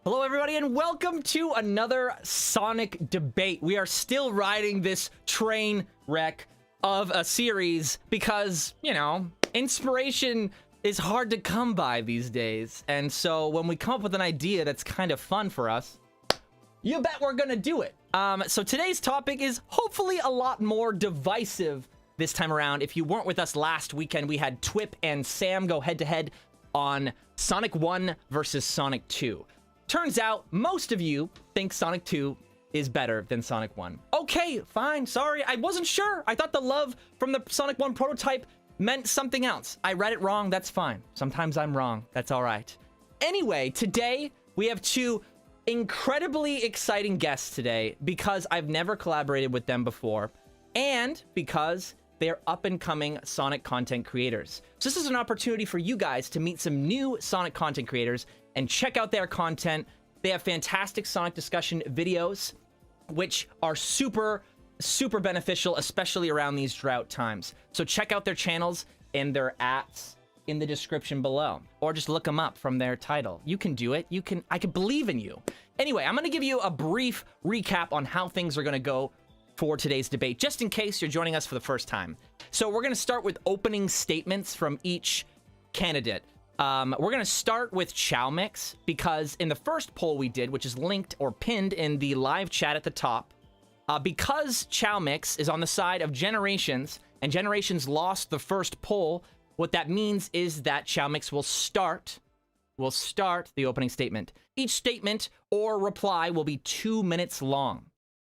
Hello, everybody, and welcome to another Sonic debate. We are still riding this train wreck of a series because, you know, inspiration is hard to come by these days. And so when we come up with an idea that's kind of fun for us, you bet we're gonna do it. So today's topic is hopefully a lot more divisive this time around. If you weren't with us last weekend, we had Twip and Sam go head-to-head on Sonic 1 versus Sonic 2. Turns out, most of you think Sonic 2 is better than Sonic 1. Okay, fine, sorry, I wasn't sure. I thought the love from the Sonic 1 prototype meant something else. I read it wrong, that's fine. Sometimes I'm wrong, that's all right. Anyway, today, we have two incredibly exciting guests today because I've never collaborated with them before, and because they're up-and-coming Sonic content creators. So this is an opportunity for you guys to meet some new Sonic content creators and check out their content. They have fantastic Sonic discussion videos, which are super beneficial, especially around these drought times. So check out their channels and their ats in the description below, or just look them up from their title. You can do it. I can believe in you. Anyway, I'm going to give you a brief recap on how things are going to go for today's debate, just in case you're joining us for the first time. So we're going to start with opening statements from each candidate. We're going to start with chaomix, because in the first poll we did, which is linked or pinned in the live chat at the top, because chaomix is on the side of Generations, and Generations lost the first poll, what that means is that chaomix will start the opening statement. Each statement or reply will be 2 minutes long.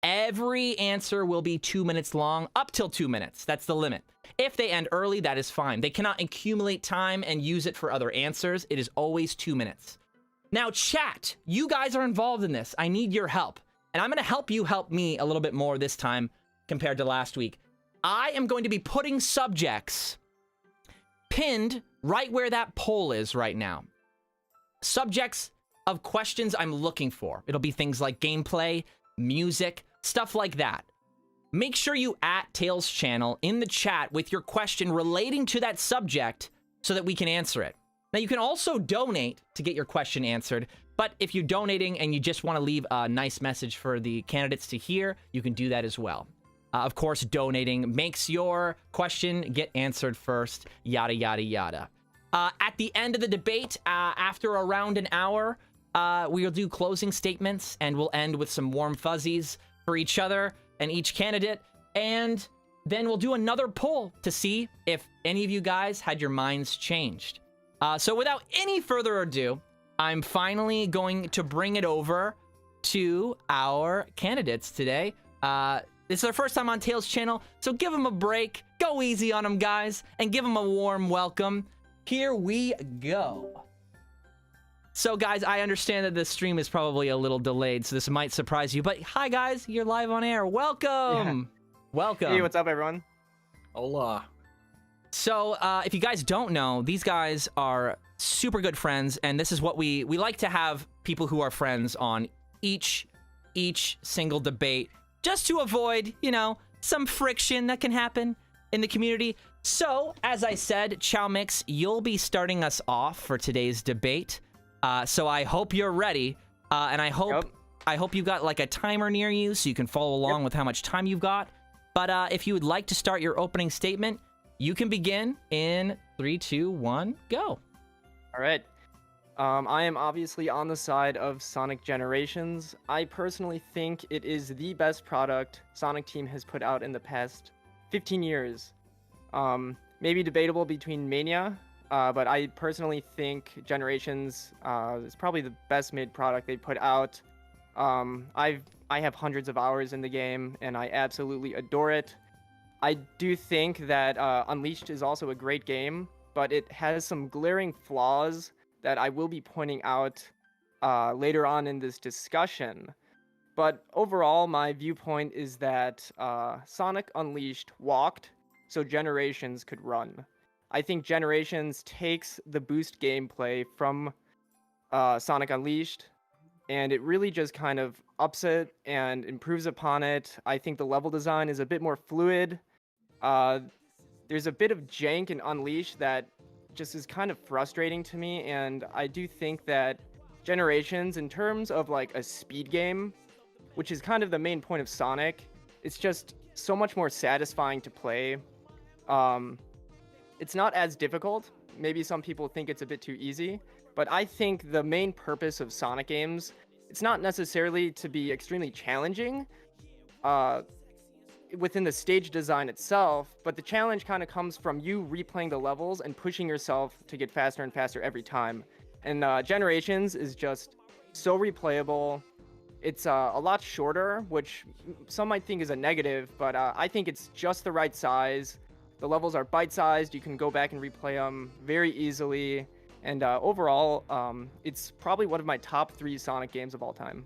Every answer will be 2 minutes long, up till 2 minutes. That's the limit. If they end early, that is fine. They cannot accumulate time and use it for other answers. It is always 2 minutes. Now, chat, you guys are involved in this. I need your help. And I'm going to help you help me a little bit more this time compared to last week. I am going to be putting subjects pinned right where that poll is right now. Subjects of questions I'm looking for. It'll be things like gameplay, music, stuff like that. Make sure you at Tails channel in the chat with your question relating to that subject so that we can answer it. Now, you can also donate to get your question answered, but if you're donating and you just want to leave a nice message for the candidates to hear, you can do that as well. Of course, donating makes your question get answered first, yada, yada, yada. At the end of the debate, after around an hour, we will do closing statements, and we'll end with some warm fuzzies for each other and each candidate, and then we'll do another poll to see if any of you guys had your minds changed. So without any further ado, I'm finally going to bring it over to our candidates today. This is their first time on Tails channel, so give them a break, go easy on them, guys, and give them a warm welcome. Here we go. So, guys, I understand that this stream is probably a little delayed, so this might surprise you. But hi, guys, you're live on air. Welcome. Yeah. Welcome. Hey, what's up, everyone? Hola. So, if you guys don't know, these guys are super good friends, and this is what we like to have people who are friends on each single debate, just to avoid, you know, some friction that can happen in the community. So, as I said, chaomix, you'll be starting us off for today's debate. So I hope you're ready, and I hope you've got like a timer near you so you can follow along with how much time you've got. But if you would like to start your opening statement, you can begin in 3, 2, 1, go. All right. I am obviously on the side of Sonic Generations. I personally think it is the best product Sonic Team has put out in the past 15 years. Maybe debatable between Mania. But I personally think Generations is probably the best made product they put out. I have hundreds of hours in the game, and I absolutely adore it. I do think that Unleashed is also a great game, but it has some glaring flaws that I will be pointing out later on in this discussion. But overall, my viewpoint is that Sonic Unleashed walked so Generations could run. I think Generations takes the boost gameplay from Sonic Unleashed, and it really just kind of ups it and improves upon it. I think the level design is a bit more fluid. There's a bit of jank in Unleashed that just is kind of frustrating to me, and I do think that Generations, in terms of like a speed game, which is kind of the main point of Sonic, it's just so much more satisfying to play. It's not as difficult. Maybe some people think it's a bit too easy, but I think the main purpose of Sonic games, it's not necessarily to be extremely challenging within the stage design itself, but the challenge kind of comes from you replaying the levels and pushing yourself to get faster and faster every time. And Generations is just so replayable. It's a lot shorter, which some might think is a negative, but I think it's just the right size. The levels are bite-sized. You can go back and replay them very easily. And overall, it's probably one of my top 3 Sonic games of all time.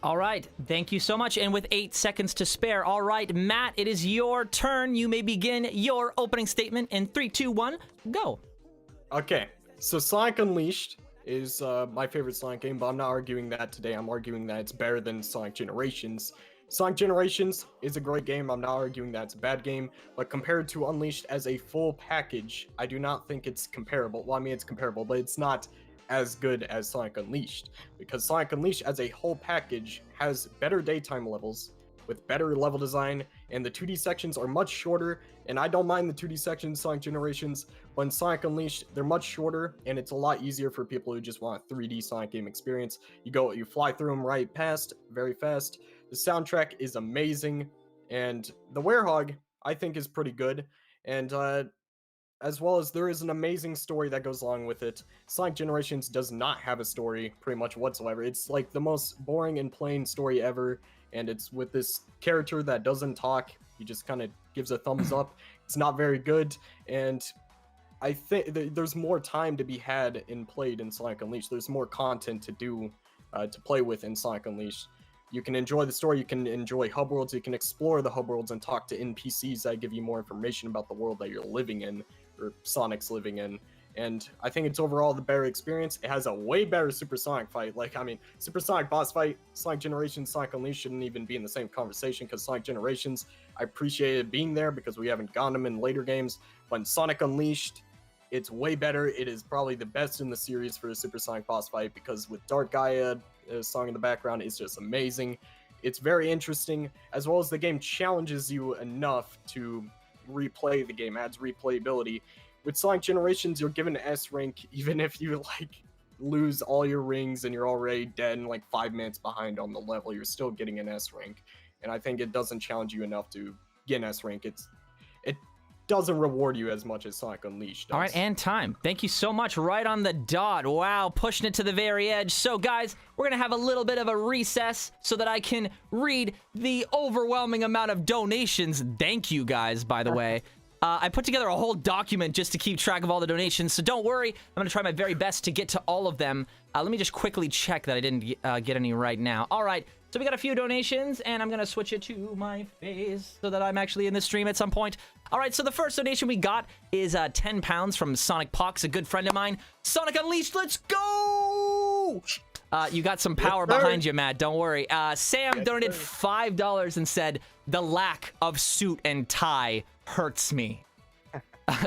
All right, thank you so much. And with 8 seconds to spare, all right, Matt, it is your turn. You may begin your opening statement in 3, 2, 1, go. Okay, so Sonic Unleashed is my favorite Sonic game, but I'm not arguing that today. I'm arguing that it's better than Sonic Generations. Sonic Generations is a great game. I'm not arguing that it's a bad game, but compared to Unleashed as a full package, I do not think it's comparable. Well, I mean, it's comparable, but it's not as good as Sonic Unleashed, because Sonic Unleashed as a whole package has better daytime levels with better level design, and the 2D sections are much shorter, and I don't mind the 2D sections Sonic Generations, but in Sonic Unleashed, they're much shorter, and it's a lot easier for people who just want a 3D Sonic game experience. You fly through them right past, very fast. The soundtrack is amazing, and the Werehog, I think, is pretty good, and as well as there is an amazing story that goes along with it. Sonic Generations does not have a story pretty much whatsoever. It's like the most boring and plain story ever, and it's with this character that doesn't talk. He just kind of gives a thumbs up. It's not very good, and I think there's more time to be had and played in Sonic Unleashed. There's more content to do, to play with in Sonic Unleashed. You can enjoy the story, you can enjoy hub worlds, you can explore the hub worlds and talk to NPCs that give you more information about the world that you're living in, or Sonic's living in. And I think it's overall the better experience. It has a way better Super Sonic fight. Like, I mean, Super Sonic boss fight, Sonic Generations, Sonic Unleashed shouldn't even be in the same conversation, because Sonic Generations, I appreciated being there because we haven't gotten them in later games. But in Sonic Unleashed, it's way better. It is probably the best in the series for a Super Sonic boss fight, because with Dark Gaia, song in the background, is just amazing. It's very interesting, as well as the game challenges you enough to replay the game, adds replayability. With Sonic Generations, you're given an S rank even if you like lose all your rings and you're already dead and like 5 minutes behind on the level. You're still getting an S rank, and I think it doesn't challenge you enough to get an S rank. It doesn't reward you as much as Sonic Unleashed does. All right, and time. Thank you so much. Right on the dot. Wow, pushing it to the very edge. So, guys, we're going to have a little bit of a recess so that I can read the overwhelming amount of donations. Thank you, guys, by the way. I put together a whole document just to keep track of all the donations, so don't worry. I'm going to try my very best to get to all of them. Let me just quickly check that I didn't get any right now. All right, so we got a few donations, and I'm going to switch it to my face so that I'm actually in the stream at some point. All right, so the first donation we got is 10 pounds from Sonic Pox, a good friend of mine. Sonic Unleashed, let's go! You got some power behind you, Matt. Don't worry. Sam donated $5 and said, the lack of suit and tie hurts me.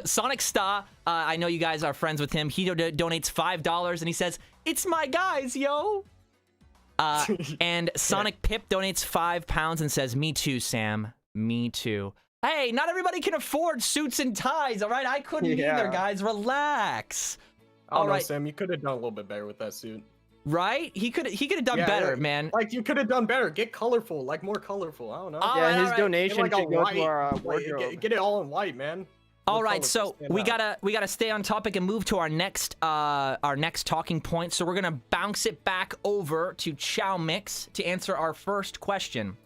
Sonic Star, I know you guys are friends with him. He donates $5 and he says, it's my guys, yo. And Sonic Pip donates £5 and says, me too, Sam. Me too. Hey, not everybody can afford suits and ties, all right? I couldn't either, guys. Relax. All right, Sam, you could have done a little bit better with that suit. Right? He could have done better, man. Like, you could have done better. Get colorful, like more colorful. I don't know. His donation should go to our wardrobe. Get it all in white, man. All right, so we gotta stay on topic and move to our next talking point. So we're gonna bounce it back over to chaomix to answer our first question.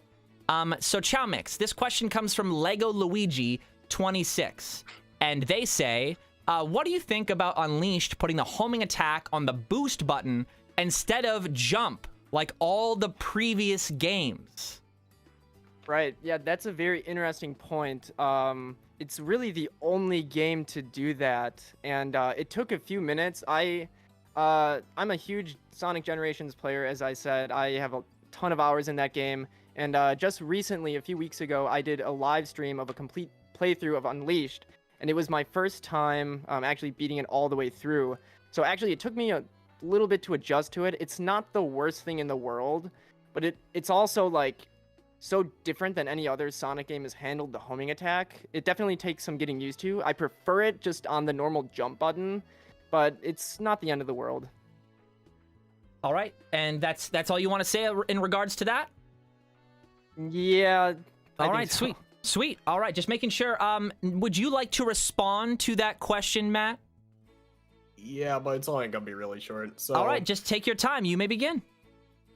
So chaomix, this question comes from Lego Luigi 26, and they say, what do you think about Unleashed putting the homing attack on the boost button instead of jump like all the previous games? Right, yeah, that's a very interesting point. It's really the only game to do that, and it took a few minutes. I'm a huge Sonic Generations player, as I said. I have a ton of hours in that game, and just recently, a few weeks ago, I did a live stream of a complete playthrough of Unleashed, and it was my first time actually beating it all the way through. So actually, it took me little bit to adjust to it. It's not the worst thing in the world, but it's also like so different than any other Sonic game has handled the homing attack. It definitely takes some getting used to. I prefer it just on the normal jump button, but it's not the end of the world. All right, and that's all you want to say in regards to that? Yeah. All right, so. Sweet. All right, just making sure. Would you like to respond to that question, Matt? Yeah, but it's only gonna be really short. So. All right, just take your time. You may begin.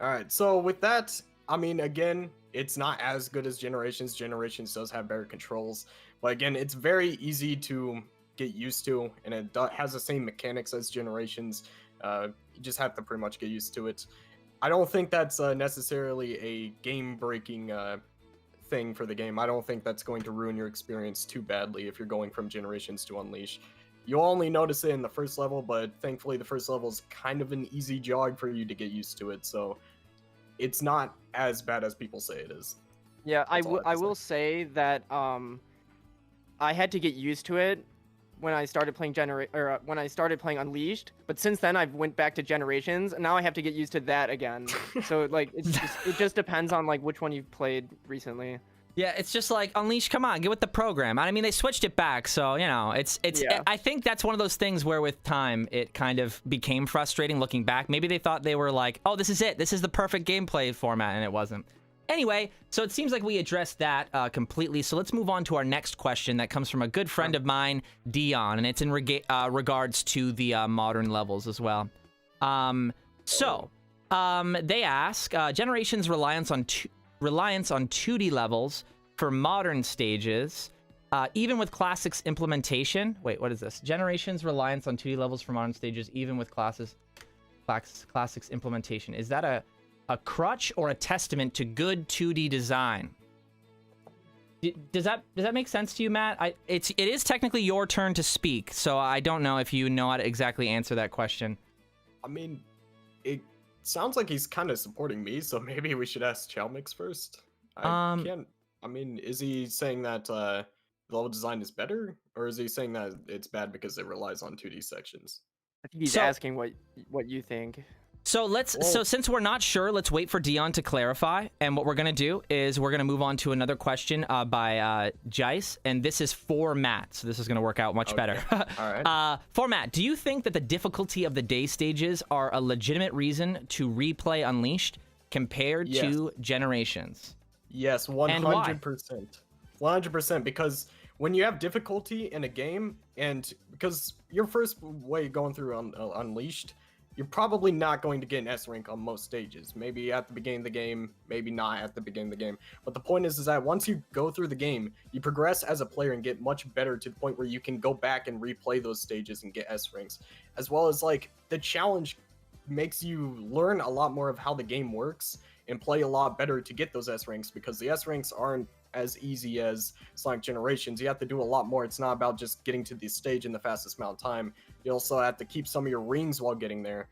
All right, so with that, I mean, again, it's not as good as Generations. Generations does have better controls, but again, it's very easy to get used to, and it has the same mechanics as Generations. You just have to pretty much get used to it. I don't think that's necessarily a game-breaking thing for the game. I don't think that's going to ruin your experience too badly if you're going from Generations to Unleashed. You'll only notice it in the first level, but thankfully the first level is kind of an easy jog for you to get used to it, so it's not as bad as people say it is. Yeah, I will say that I had to get used to it when I started playing when I started playing Unleashed, but since then I've went back to Generations, and now I have to get used to that again. So like it just depends on like which one you've played recently. Yeah, it's just like, Unleashed, come on, get with the program. I mean, they switched it back, so, you know, Yeah. I think that's one of those things where with time, it kind of became frustrating looking back. Maybe they thought they were like, oh, this is it. This is the perfect gameplay format, and it wasn't. Anyway, so it seems like we addressed that completely, so let's move on to our next question that comes from a good friend of mine, Dion, and it's in regards to the modern levels as well. They ask, Generations' reliance on 2D levels for modern stages, even with Classic's implementation. Wait, what is this? Generations' reliance on 2D levels for modern stages, even with Classic's implementation. Is that a crutch or a testament to good 2D design? Does that make sense to you, Matt? It is technically your turn to speak, so I don't know if you know how to exactly answer that question. I mean, it sounds like he's kind of supporting me, so maybe we should ask chaomix first. I mean, is he saying that level design is better, or is he saying that it's bad because it relies on 2D sections? I think he's asking what you think. So so since we're not sure, let's wait for Dion to clarify. And what we're gonna do is we're gonna move on to another question by Jice, and this is for Matt. So this is gonna work out much better. All right. For Matt, do you think that the difficulty of the day stages are a legitimate reason to replay Unleashed compared to Generations? Yes, 100%. 100%, because when you have difficulty in a game, and because your first way going through Unleashed, you're probably not going to get an S rank on most stages. Maybe at the beginning of the game, maybe not at the beginning of the game. But the point is that once you go through the game, you progress as a player and get much better to the point where you can go back and replay those stages and get S ranks. As well as like the challenge makes you learn a lot more of how the game works and play a lot better to get those S ranks, because the S ranks aren't as easy as Sonic Generations. You have to do a lot more. It's not about just getting to the stage in the fastest amount of time. You also have to keep some of your rings while getting there.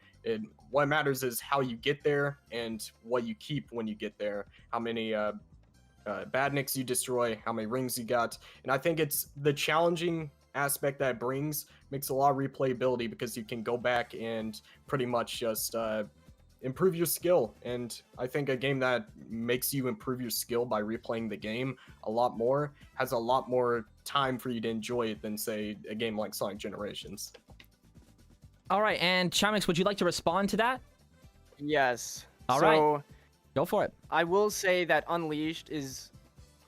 What matters is how you get there and what you keep when you get there. How many badniks you destroy, how many rings you got. And I think it's the challenging aspect that it brings makes a lot of replayability, because you can go back and pretty much just improve your skill. And I think a game that makes you improve your skill by replaying the game a lot more has a lot more time for you to enjoy it than, say, a game like Sonic Generations. All right, and chaomix, would you like to respond to that? Yes. All right. Go for it. I will say that Unleashed is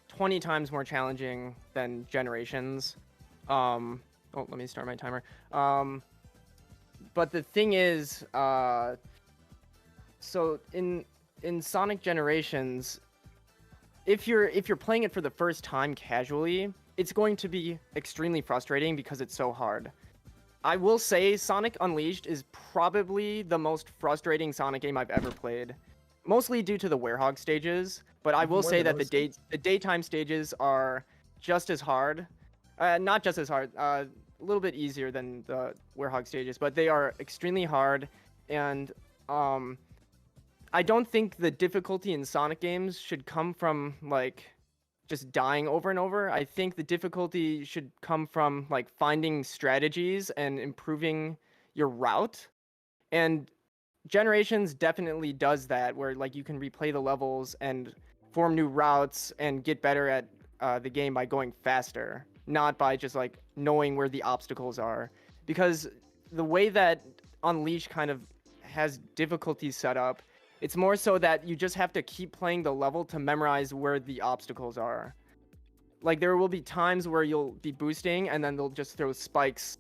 20 times more challenging than Generations. Oh, let me start my timer. But the thing is, so in Sonic Generations, if you're playing it for the first time casually, it's going to be extremely frustrating because it's so hard. I will say Sonic Unleashed is probably the most frustrating Sonic game I've ever played, mostly due to the Werehog stages, but I will say that the daytime stages are just as hard. Not just as hard, a little bit easier than the Werehog stages, but they are extremely hard, and I don't think the difficulty in Sonic games should come from like just dying over and over. I think the difficulty should come from like finding strategies and improving your route. And Generations definitely does that, where like you can replay the levels and form new routes and get better at the game by going faster, not by just like knowing where the obstacles are. Because the way that Unleashed kind of has difficulties set up, it's more so that you just have to keep playing the level to memorize where the obstacles are. Like there will be times where you'll be boosting and then they'll just throw spikes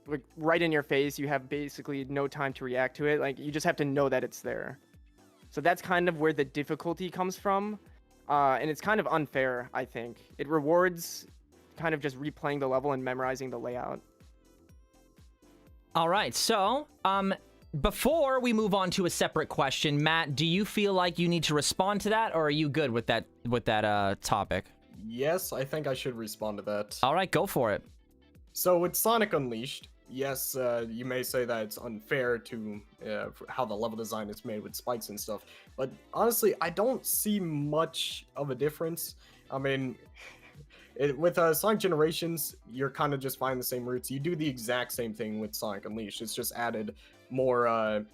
like right in your face. You have basically no time to react to it. Like you just have to know that it's there. So that's kind of where the difficulty comes from. And it's kind of unfair, I think. It rewards kind of just replaying the level and memorizing the layout. All right, so before we move on to a separate question, Matt, do you feel like you need to respond to that, or are you good with that topic? Yes, I think I should respond to that. All right, go for it. So with Sonic Unleashed, yes, you may say that it's unfair to how the level design is made with spikes and stuff, but honestly, I don't see much of a difference. I mean, with Sonic Generations, you're kind of just finding the same routes. You do the exact same thing with Sonic Unleashed. It's just added more,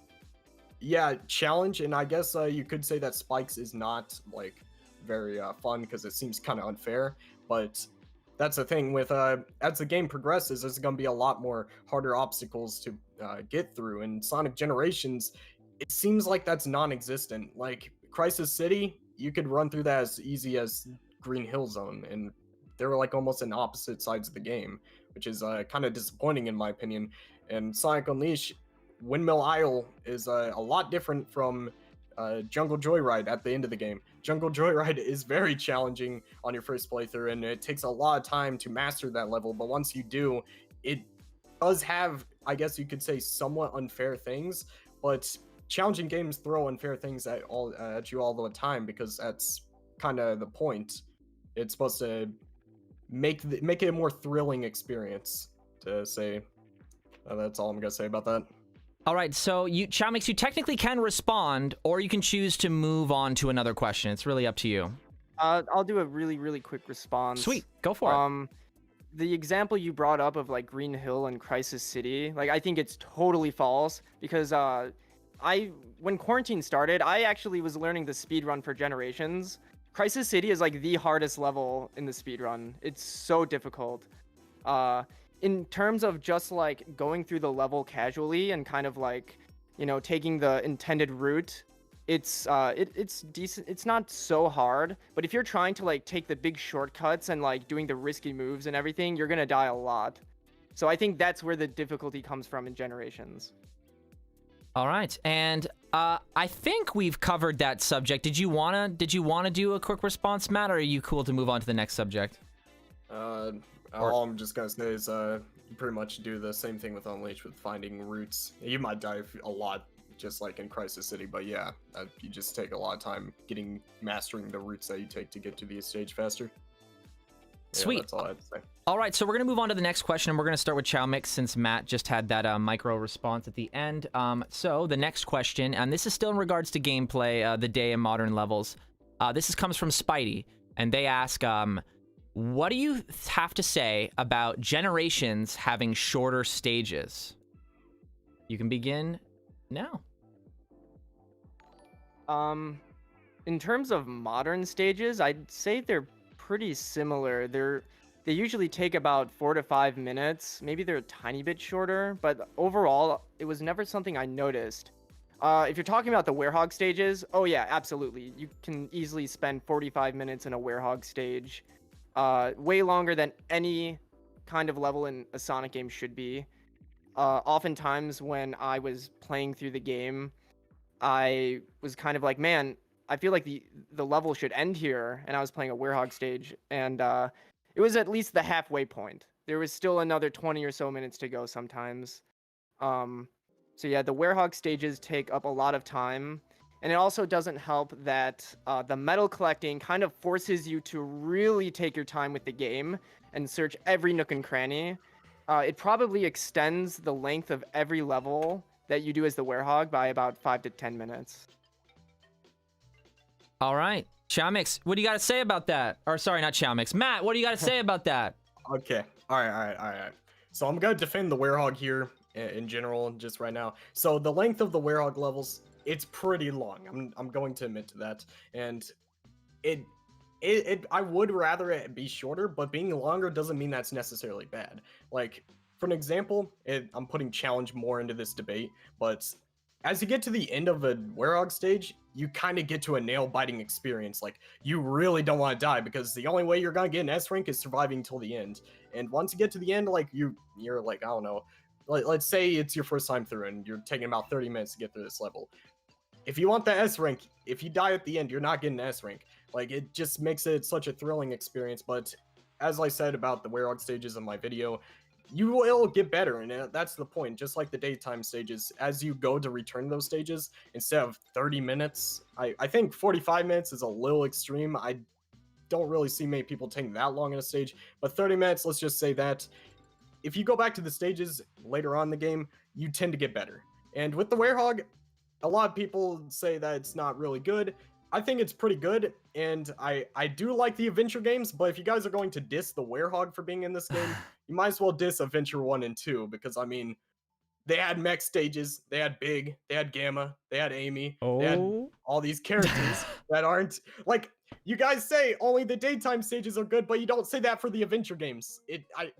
challenge, and I guess you could say that spikes is not like very fun because it seems kind of unfair, but that's the thing with as the game progresses, there's going to be a lot more harder obstacles to get through. In Sonic Generations, it seems like that's non-existent. Like Crisis City, you could run through that as easy as Green Hill Zone, and they were like almost in opposite sides of the game, which is kind of disappointing in my opinion. And Sonic Unleashed, Windmill Isle is a lot different from Jungle Joyride at the end of the game. Jungle Joyride is very challenging on your first playthrough, and it takes a lot of time to master that level, but once you do, it does have, I guess you could say, somewhat unfair things, but challenging games throw unfair things at you all the time, because that's kind of the point. It's supposed to make it a more thrilling experience, to say. That's all I'm gonna say about that. All right, so chaomix, you technically can respond, or you can choose to move on to another question. It's really up to you. I'll do a really quick response. Sweet, go for it. The example you brought up of like Green Hill and Crisis City, like I think it's totally false, because when quarantine started, I actually was learning the speedrun for Generations. Crisis City is like the hardest level in the speedrun. It's so difficult. In terms of just like going through the level casually and kind of like, you know, taking the intended route, it's decent. It's not so hard, but if you're trying to like take the big shortcuts and like doing the risky moves and everything, you're gonna die a lot. So I think that's where the difficulty comes from in Generations. All right, and I think we've covered that subject. Did you wanna do a quick response, Matt, or are you cool to move on to the next subject? All I'm just gonna say is you pretty much do the same thing with Unleashed with finding routes. You might die a lot, just like in Crisis City, but yeah, you just take a lot of time mastering the routes that you take to get to the stage faster. Yeah, Sweet. That's all I have to say. All right, so we're gonna move on to the next question, and we're gonna start with chaomix, since Matt just had that micro response at the end. So the next question, and this is still in regards to gameplay, the day in modern levels. Comes from Spidey, and they ask, what do you have to say about Generations having shorter stages? You can begin now. In terms of modern stages, I'd say they're pretty similar. They usually take about 4 to 5 minutes. Maybe they're a tiny bit shorter, but overall, it was never something I noticed. If you're talking about the Werehog stages, oh yeah, absolutely. You can easily spend 45 minutes in a Werehog stage. Way longer than any kind of level in a Sonic game should be. Oftentimes when I was playing through the game, I was kind of like, man, I feel like the level should end here, and I was playing a Werehog stage, and it was at least the halfway point. There was still another 20 or so minutes to go sometimes. So yeah, the Werehog stages take up a lot of time. And it also doesn't help that the medal collecting kind of forces you to really take your time with the game and search every nook and cranny. It probably extends the length of every level that you do as the Werehog by about 5 to 10 minutes. All right, chaomix, what do you got to say about that? Or sorry, not chaomix, Matt, what do you got to say about that? Okay. All right. So I'm gonna defend the Werehog here in general, just right now. So the length of the Werehog levels, it's pretty long. I'm going to admit to that, and I would rather it be shorter, but being longer doesn't mean that's necessarily bad. Like for an example, I'm putting challenge more into this debate, but as you get to the end of a Werehog stage, you kind of get to a nail-biting experience. Like, you really don't want to die, because the only way you're gonna get an S rank is surviving till the end. And once you get to the end, like, you're like, I don't know, let's say it's your first time through, and you're taking about 30 minutes to get through this level. If you want the S rank, if you die at the end, you're not getting an S rank. Like, it just makes it such a thrilling experience. But as I said about the Werehog stages in my video, you will get better, and that's the point. Just like the daytime stages, as you go to return those stages, instead of 30 minutes, I think 45 minutes is a little extreme. I don't really see many people taking that long in a stage, but 30 minutes, let's just say that. If you go back to the stages later on in the game, you tend to get better. And with the Werehog, a lot of people say that it's not really good. I think it's pretty good, and I do like the adventure games, but if you guys are going to diss the Werehog for being in this game, you might as well diss Adventure 1 and 2, because, I mean, they had mech stages, they had Big, they had Gamma, they had Amy, they had all these characters that aren't, like, you guys say only the daytime stages are good, but you don't say that for the adventure games.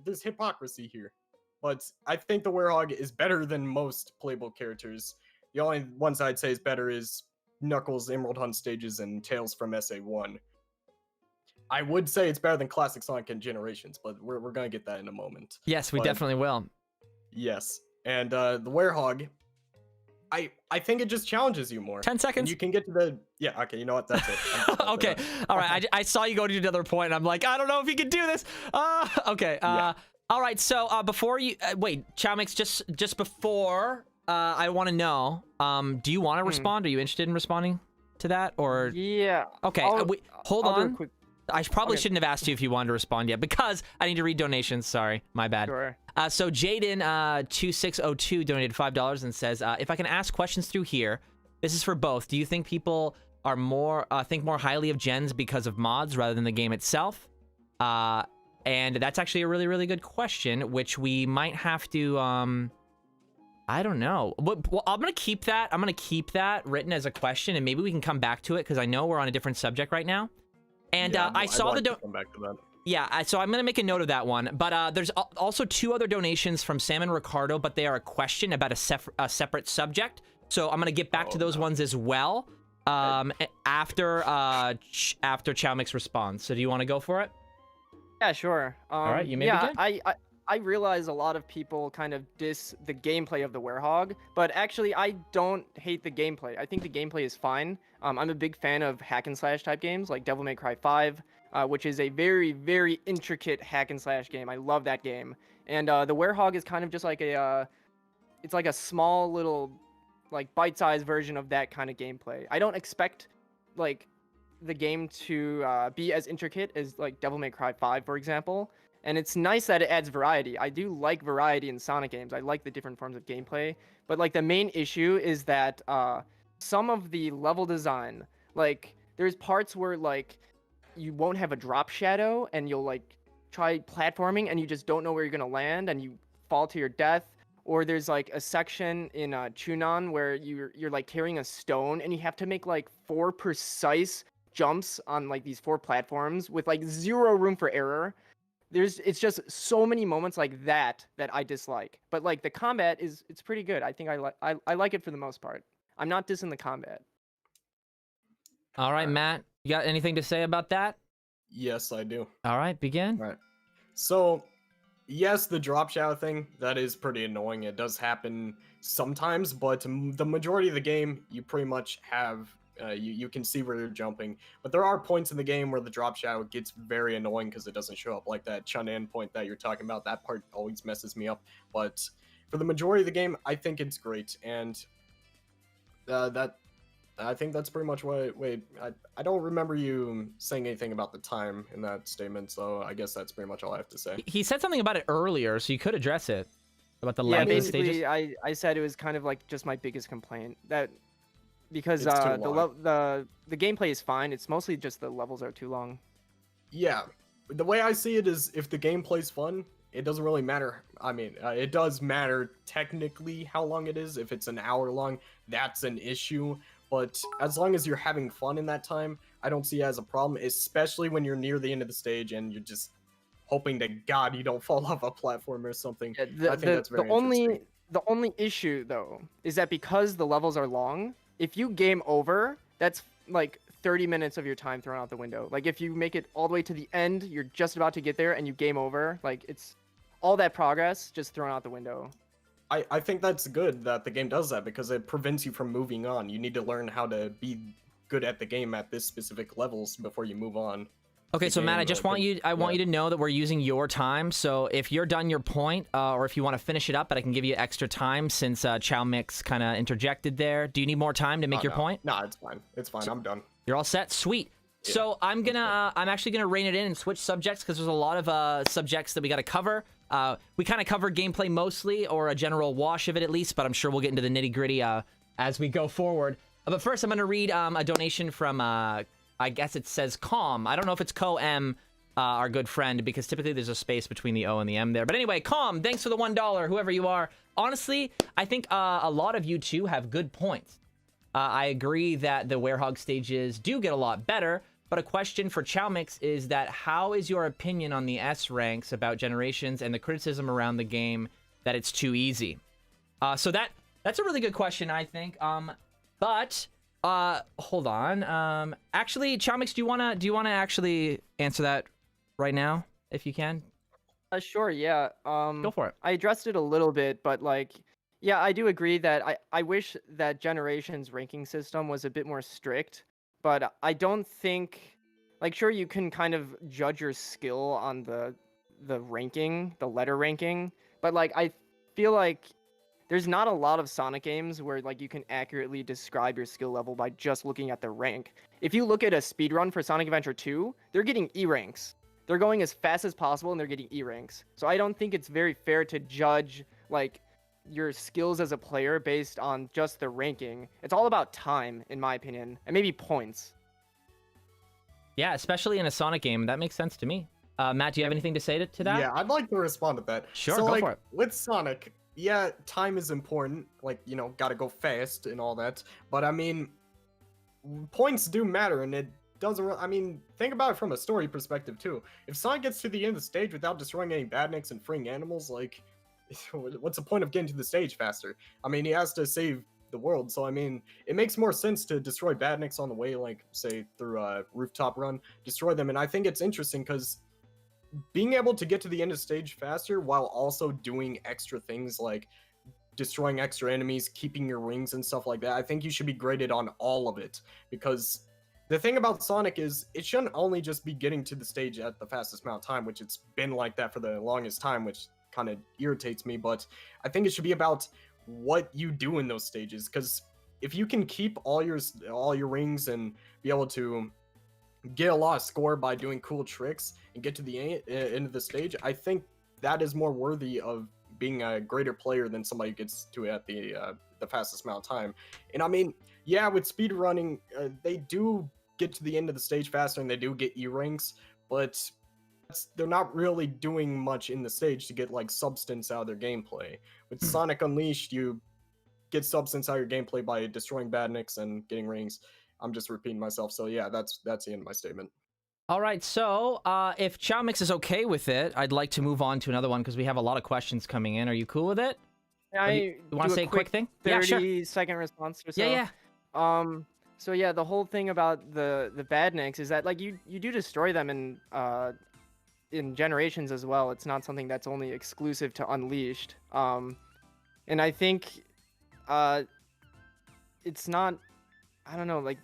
There's hypocrisy here. But I think the Werehog is better than most playable characters. The only ones I'd say is better is Knuckles, Emerald Hunt stages, and Tails from SA1. I would say it's better than Classic Sonic and Generations, but we're gonna get that in a moment. Yes, we definitely will. Yes, and the Werehog, I think it just challenges you more. 10 seconds. And you can get to the okay. You know what? That's it. Okay. All right. I saw you go to another point. And I'm like, I don't know if you can do this. Okay. Yeah. All right. So before you wait, chaomix, just before I want to know. Do you want to respond? Are you interested in responding to that, or? Yeah. Okay. Hold I'll do a on. quick... I probably shouldn't have asked you if you wanted to respond yet, because I need to read donations. Sorry, my bad. Sure. So Jaden 2602 donated $5 and says, if I can ask questions through here, this is for both. Do you think people are think more highly of gens because of mods rather than the game itself? And that's actually a really, really good question, which we might have to I don't know. Well, I'm gonna keep that. I'm gonna keep that written as a question, and maybe we can come back to it, because I know we're on a different subject right now. And yeah, I saw the come back to that. Yeah, so I'm gonna make a note of that one. But there's also 2 other donations from Sam and Ricardo, but they are a question about a separate subject. So I'm gonna get back to those ones as well. After chaomix responds. So do you want to go for it? Yeah, sure. All right, you may begin. I realize a lot of people kind of diss the gameplay of the Werehog, but actually I don't hate the gameplay. I think the gameplay is fine. I'm a big fan of hack and slash type games like Devil May Cry 5, which is a very, very intricate hack and slash game. I love that game. And the Werehog is kind of just like it's like a small little, like, bite-sized version of that kind of gameplay. I don't expect, like, the game to be as intricate as, like, Devil May Cry 5, for example. And it's nice that it adds variety. I do like variety in Sonic games. I like the different forms of gameplay. But, like, the main issue is that some of the level design, like, there's parts where, like, you won't have a drop shadow, and you'll, like, try platforming, and you just don't know where you're going to land, and you fall to your death. Or there's, like, a section in Chunan where you're, like, carrying a stone, and you have to make, like, 4 precise jumps on, like, these 4 platforms with, like, 0 room for error. It's just so many moments like that I dislike. But, like, the combat it's pretty good. I think I like it for the most part. I'm not dissing the combat. All right, Matt, you got anything to say about that? Yes, I do. All right, begin. All right. So, yes, the drop shadow thing, that is pretty annoying. It does happen sometimes, but the majority of the game, you pretty much have you can see where you're jumping. But there are points in the game where the drop shadow gets very annoying because it doesn't show up, like that Chunan point that you're talking about. That part always messes me up. But for the majority of the game, I think it's great. And I think that's pretty much what. Wait, I don't remember you saying anything about the time in that statement, so I guess that's pretty much all I have to say. He said something about it earlier, so you could address it. About the length of the stages. Yeah, basically, I said it was kind of like just my biggest complaint, that because It's too the gameplay is fine. It's mostly just the levels are too long. Yeah, the way I see it is, if the gameplay's fun, it doesn't really matter. I mean, it does matter technically how long it is. If it's an hour long, that's an issue. But as long as you're having fun in that time, I don't see it as a problem, especially when you're near the end of the stage and you're just hoping to God you don't fall off a platform or something. Yeah, I think that's very interesting. the only issue though is that because the levels are long, if you game over, that's like 30 minutes of your time thrown out the window. Like if you make it all the way to the end, you're just about to get there and you game over, like it's all that progress just thrown out the window. I think that's good that the game does that because it prevents you from moving on. You need to learn how to be good at the game at this specific levels before you move on. Okay, so Matt, I just want you, I want you to know that we're using your time. So if you're done your point, or if you want to finish it up, but I can give you extra time since chaomix kind of interjected there. Do you need more time to make your point? No, it's fine. It's fine. I'm done. You're all set? Sweet. Yeah, so I'm actually gonna rein it in and switch subjects because there's a lot of subjects that we got to cover. We kind of covered gameplay mostly, or a general wash of it at least, but I'm sure we'll get into the nitty gritty as we go forward. But first, I'm gonna read a donation from I guess it says Calm. I don't know if it's Co-M, our good friend, because typically there's a space between the O and the M there. But anyway, Calm, thanks for the $1, whoever you are. Honestly, I think a lot of you two have good points. I agree that the Werehog stages do get a lot better, but a question for chaomix is that how is your opinion on the S ranks about Generations and the criticism around the game that it's too easy? So that's a really good question, I think. But hold on. Actually, chaomix, do you wanna actually answer that right now, if you can? Sure, yeah. Go for it. I addressed it a little bit, but like, yeah, I do agree that I wish that Generations ranking system was a bit more strict, but I don't think, like, sure, you can kind of judge your skill on the ranking, the letter ranking, but like, I feel like there's not a lot of Sonic games where like you can accurately describe your skill level by just looking at the rank. If you look at a speedrun for Sonic Adventure 2, they're getting E ranks. They're going as fast as possible and they're getting E ranks. So I don't think it's very fair to judge like your skills as a player based on just the ranking. It's all about time, in my opinion, and maybe points. Yeah, especially in a Sonic game, that makes sense to me. Matt, do you have anything to say to that? Yeah, I'd like to respond to that. Sure, so, go like, for it. With Sonic, yeah, time is important. Like, you know, gotta go fast and all that. But I mean, points do matter, and it doesn't really, I mean, think about it from a story perspective too. If Sonic gets to the end of the stage without destroying any badniks and freeing animals, like, what's the point of getting to the stage faster? I mean, he has to save the world, so I mean, it makes more sense to destroy badniks on the way, like, say, through a rooftop run, destroy them. And I think it's interesting because being able to get to the end of stage faster while also doing extra things like destroying extra enemies, keeping your rings and stuff like that, I think you should be graded on all of it. Because the thing about Sonic is it shouldn't only just be getting to the stage at the fastest amount of time, which it's been like that for the longest time, which kind of irritates me, but I think it should be about what you do in those stages. Because if you can keep all your rings and be able to get a lot of score by doing cool tricks and get to the end of the stage, I think that is more worthy of being a greater player than somebody who gets to it at the fastest amount of time. And I mean, yeah, with speedrunning, they do get to the end of the stage faster and they do get E-ranks, but they're not really doing much in the stage to get like substance out of their gameplay. With Sonic Unleashed, you get substance out of your gameplay by destroying badniks and getting rings. I'm just repeating myself, so yeah, that's the end of my statement. All right, so if chaomix is okay with it, I'd like to move on to another one because we have a lot of questions coming in. Are you cool with it? You want to say a quick thing? 30-second response or so? Yeah. So yeah, the whole thing about the badniks is that like you do destroy them in Generations as well. It's not something that's only exclusive to Unleashed. And I think it's not, I don't know, like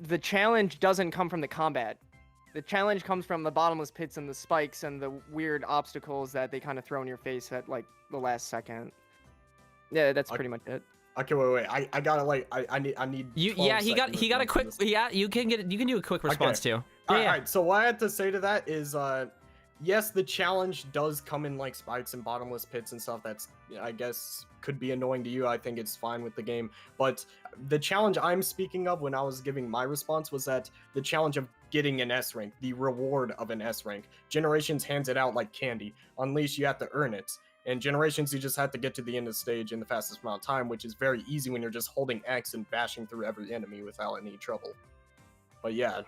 the challenge doesn't come from the combat. The challenge comes from the bottomless pits and the spikes and the weird obstacles that they kind of throw in your face at like the last second. Yeah, that's pretty much it. Okay, wait. I gotta like I need. Yeah, he got a quick. Yeah, you can do a quick response too. All right. So what I have to say to that is, yes, the challenge does come in like spikes and bottomless pits and stuff. That's, I guess, could be annoying to you. I think it's fine with the game. But the challenge I'm speaking of when I was giving my response was that the challenge of getting an S rank, the reward of an S rank. Generations hands it out like candy. Unleash, you have to earn it. And Generations, you just have to get to the end of the stage in the fastest amount of time, which is very easy when you're just holding X and bashing through every enemy without any trouble. But yeah,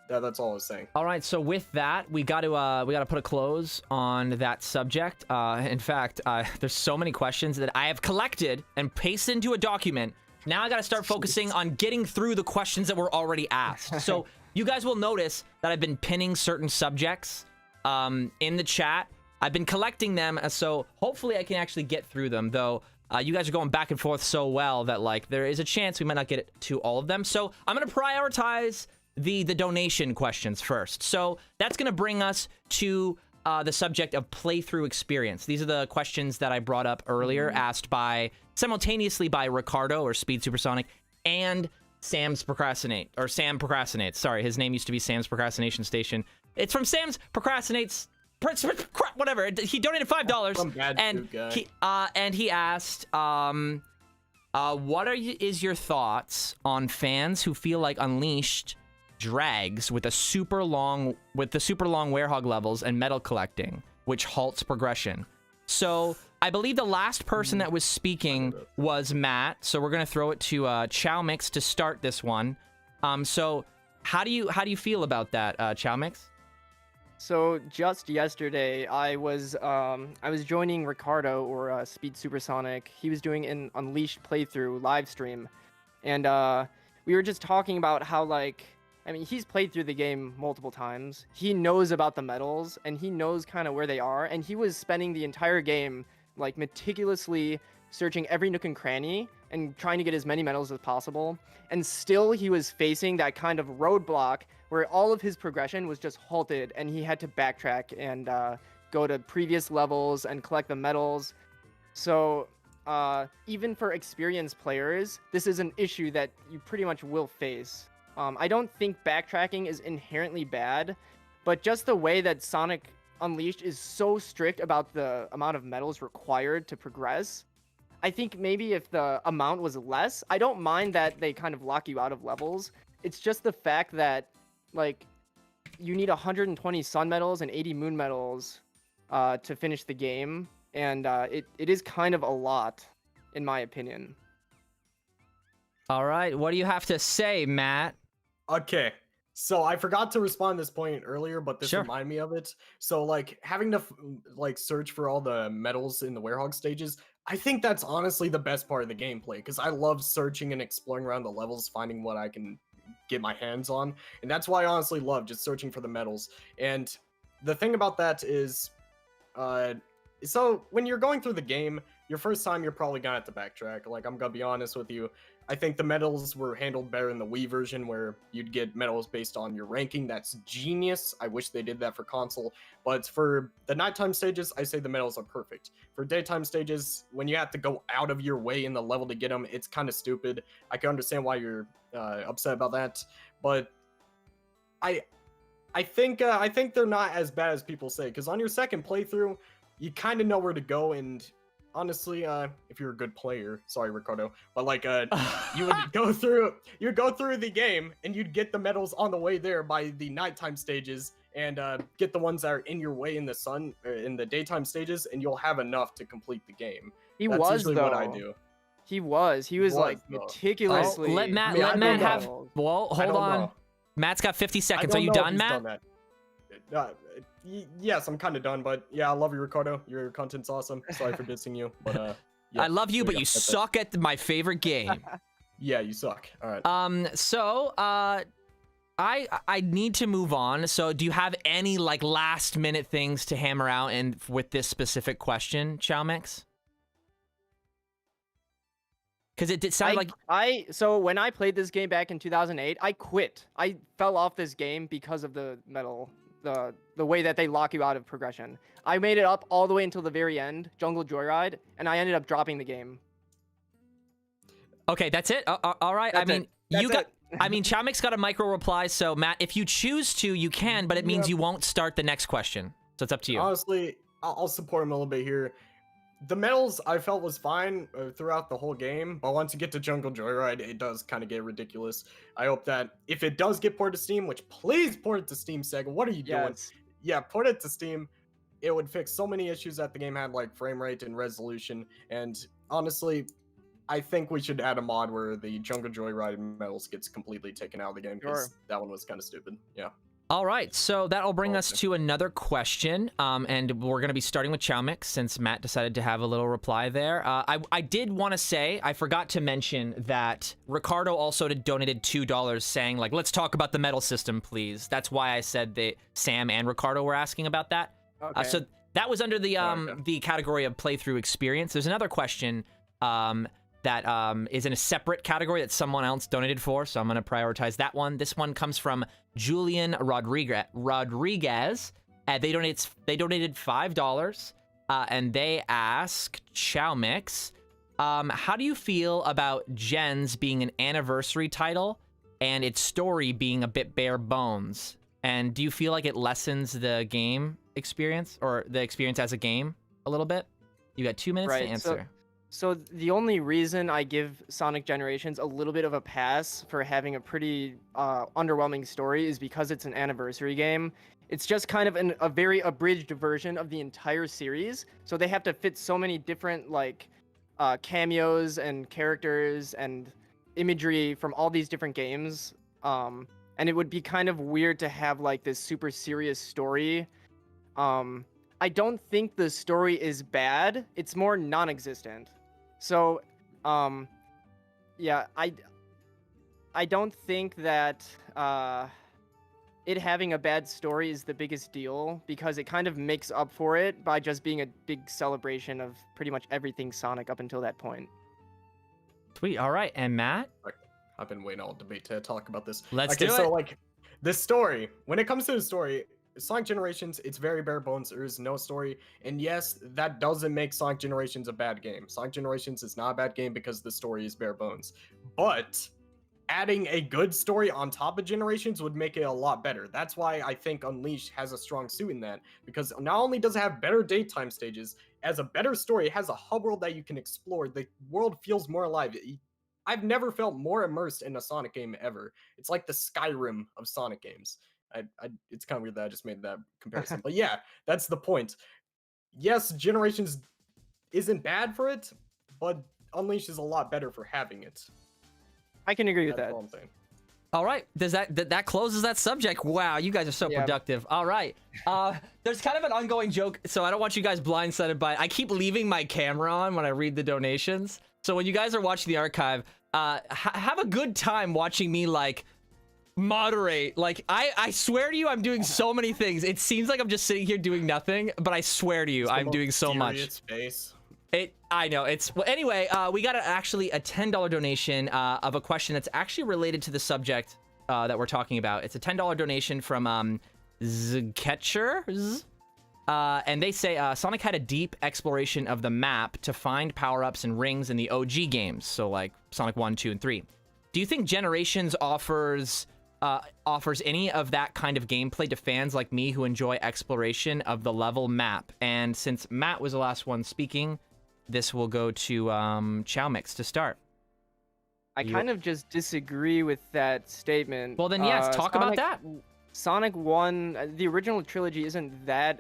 that's all I was saying. All right, so with that, we got to put a close on that subject. In fact, there's so many questions that I have collected and pasted into a document. Now I got to start focusing on getting through the questions that were already asked. So you guys will notice that I've been pinning certain subjects in the chat. I've been collecting them, so hopefully I can actually get through them, though you guys are going back and forth so well that, like, there is a chance we might not get to all of them. So I'm going to prioritize the donation questions first. So that's going to bring us to the subject of playthrough experience. These are the questions that I brought up earlier, asked simultaneously by Ricardo, or Speed Supersonic, and Sam Procrastinates. Sorry, his name used to be Sam's Procrastination Station. It's from Sam's Procrastinates... whatever. He donated $5, and he asked, what is your thoughts on fans who feel like Unleashed drags with the super long Werehog levels and metal collecting, which halts progression? So I believe the last person that was speaking was Matt. So we're gonna throw it to chaomix to start this one. So how do you feel about that, chaomix? So just yesterday, I was joining Ricardo, or Speed Supersonic. He was doing an Unleashed playthrough live stream, and we were just talking about how, like, I mean, he's played through the game multiple times. He knows about the medals, and he knows kind of where they are. And he was spending the entire game, like, meticulously searching every nook and cranny and trying to get as many medals as possible. And still, he was facing that kind of roadblock where all of his progression was just halted, and he had to backtrack and go to previous levels and collect the medals. So even for experienced players, this is an issue that you pretty much will face. I don't think backtracking is inherently bad, but just the way that Sonic Unleashed is so strict about the amount of medals required to progress, I think maybe if the amount was less, I don't mind that they kind of lock you out of levels. It's just the fact that, like, you need 120 sun medals and 80 moon medals to finish the game, and it is kind of a lot, in my opinion. All right, what do you have to say, Matt? Okay, so I forgot to respond to this point earlier, but this reminded me of it. So, like, having to search for all the medals in the Werehog stages, I think that's honestly the best part of the gameplay, because I love searching and exploring around the levels, finding what I can get my hands on, and that's why I honestly love just searching for the medals. And the thing about that is, so when you're going through the game, your first time you're probably gonna have to backtrack. Like, I'm gonna be honest with you, I think the medals were handled better in the Wii version, where you'd get medals based on your ranking. That's genius. I wish they did that for console. But for the nighttime stages, I say the medals are perfect. For daytime stages, when you have to go out of your way in the level to get them, it's kind of stupid. I can understand why you're upset about that, but I think they're not as bad as people say, because on your second playthrough, you kind of know where to go. And honestly, if you're a good player, sorry Ricardo, but like you would go through the game and you'd get the medals on the way there by the nighttime stages, and get the ones that are in your way in the sun, in the daytime stages, and you'll have enough to complete the game. That's usually what I do. He was like meticulously. Let Matt have. Well, hold on. Matt's got 50 seconds. Are you done, Matt? Yes, I'm kind of done, but yeah, I love you, Ricardo. Your content's awesome. Sorry for dissing you, but yeah, I love you, but you suck at my favorite game. Yeah, you suck. All right. So I need to move on. So do you have any like last minute things to hammer out and with this specific question, chaomix? Because it did sound so when I played this game back in 2008, I quit. I fell off this game because of the medal, the way that they lock you out of progression. I made it up all the way until the very end, Jungle Joyride, and I ended up dropping the game. Okay, that's it. All right. I mean, you I mean, chaomix got a micro reply, so Matt, if you choose to, you can, but it means you won't start the next question. So it's up to you. Honestly, I'll support him a little bit here. The medals I felt was fine throughout the whole game, but once you get to Jungle Joyride, it does kind of get ridiculous. I hope that if it does get ported to Steam, which please port it to Steam, Sega. What are you doing? Yeah, port it to Steam. It would fix so many issues that the game had, like frame rate and resolution. And honestly, I think we should add a mod where the Jungle Joyride medals gets completely taken out of the game, because that one was kind of stupid. Yeah. All right, so that'll bring us to another question, and we're going to be starting with chaomix since Matt decided to have a little reply there. I did want to say, I forgot to mention that Ricardo also donated $2 saying, like, let's talk about the medal system, please. That's why I said that Sam and Ricardo were asking about that. Okay. So that was under the category of playthrough experience. There's another question that is in a separate category that someone else donated for, so I'm going to prioritize that one. This one comes from Julian Rodriguez. They donated $5, and they ask chaomix, how do you feel about Gens being an anniversary title and its story being a bit bare bones? And do you feel like it lessens the game experience, or the experience as a game, a little bit? You got 2 minutes to answer. So the only reason I give Sonic Generations a little bit of a pass for having a pretty underwhelming story is because it's an anniversary game. It's just kind of a very abridged version of the entire series. So they have to fit so many different like cameos and characters and imagery from all these different games. And it would be kind of weird to have like this super serious story. I don't think the story is bad. It's more non-existent. So, yeah, I don't think that it having a bad story is the biggest deal, because it kind of makes up for it by just being a big celebration of pretty much everything Sonic up until that point. Sweet. All right, and Matt? I've been waiting all debate to talk about this. Let's do it. So, like, the story, when it comes to the story, Sonic Generations, it's very bare bones. There is no story. And yes, that doesn't make Sonic Generations a bad game. Sonic Generations is not a bad game because the story is bare bones. But adding a good story on top of Generations would make it a lot better. That's why I think Unleashed has a strong suit in that. Because not only does it have better daytime stages, as a better story, it has a hub world that you can explore. The world feels more alive. I've never felt more immersed in a Sonic game ever. It's like the Skyrim of Sonic games. It's kind of weird that I just made that comparison, but yeah, that's the point. Yes, Generations isn't bad for it, but Unleashed is a lot better for having it. I can agree with that. That's all I'm saying. All right, does that closes that subject? Wow, you guys are so productive. All right, there's kind of an ongoing joke, so I don't want you guys blindsided by it. I keep leaving my camera on when I read the donations, so when you guys are watching the archive, have a good time watching me like moderate. Like I swear to you, I'm doing so many things. It seems like I'm just sitting here doing nothing, but I swear to you, I'm doing so much. Space. I know it's well, anyway. We got actually a $10 donation of a question that's actually related to the subject that we're talking about. It's a $10 donation from Zketcher, and they say Sonic had a deep exploration of the map to find power-ups and rings in the OG games, so like Sonic 1, 2, and 3. Do you think Generations offers any of that kind of gameplay to fans like me who enjoy exploration of the level map? And since Matt was the last one speaking, this will go to chaomix to start. I kind of just disagree with that statement. Well then, yes, talk about that. Sonic 1, the original trilogy isn't that...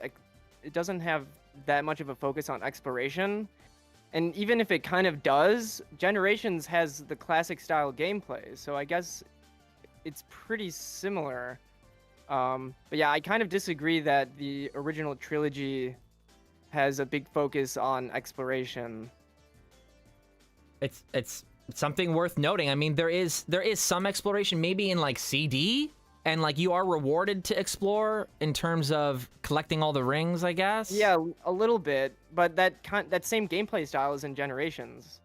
It doesn't have that much of a focus on exploration. And even if it kind of does, Generations has the classic style gameplay, so I guess it's pretty similar. But yeah, I kind of disagree that the original trilogy has a big focus on exploration. It's something worth noting. I mean, there is some exploration, maybe in like CD, and like you are rewarded to explore in terms of collecting all the rings, I guess. Yeah, a little bit, but that same gameplay style is in Generations.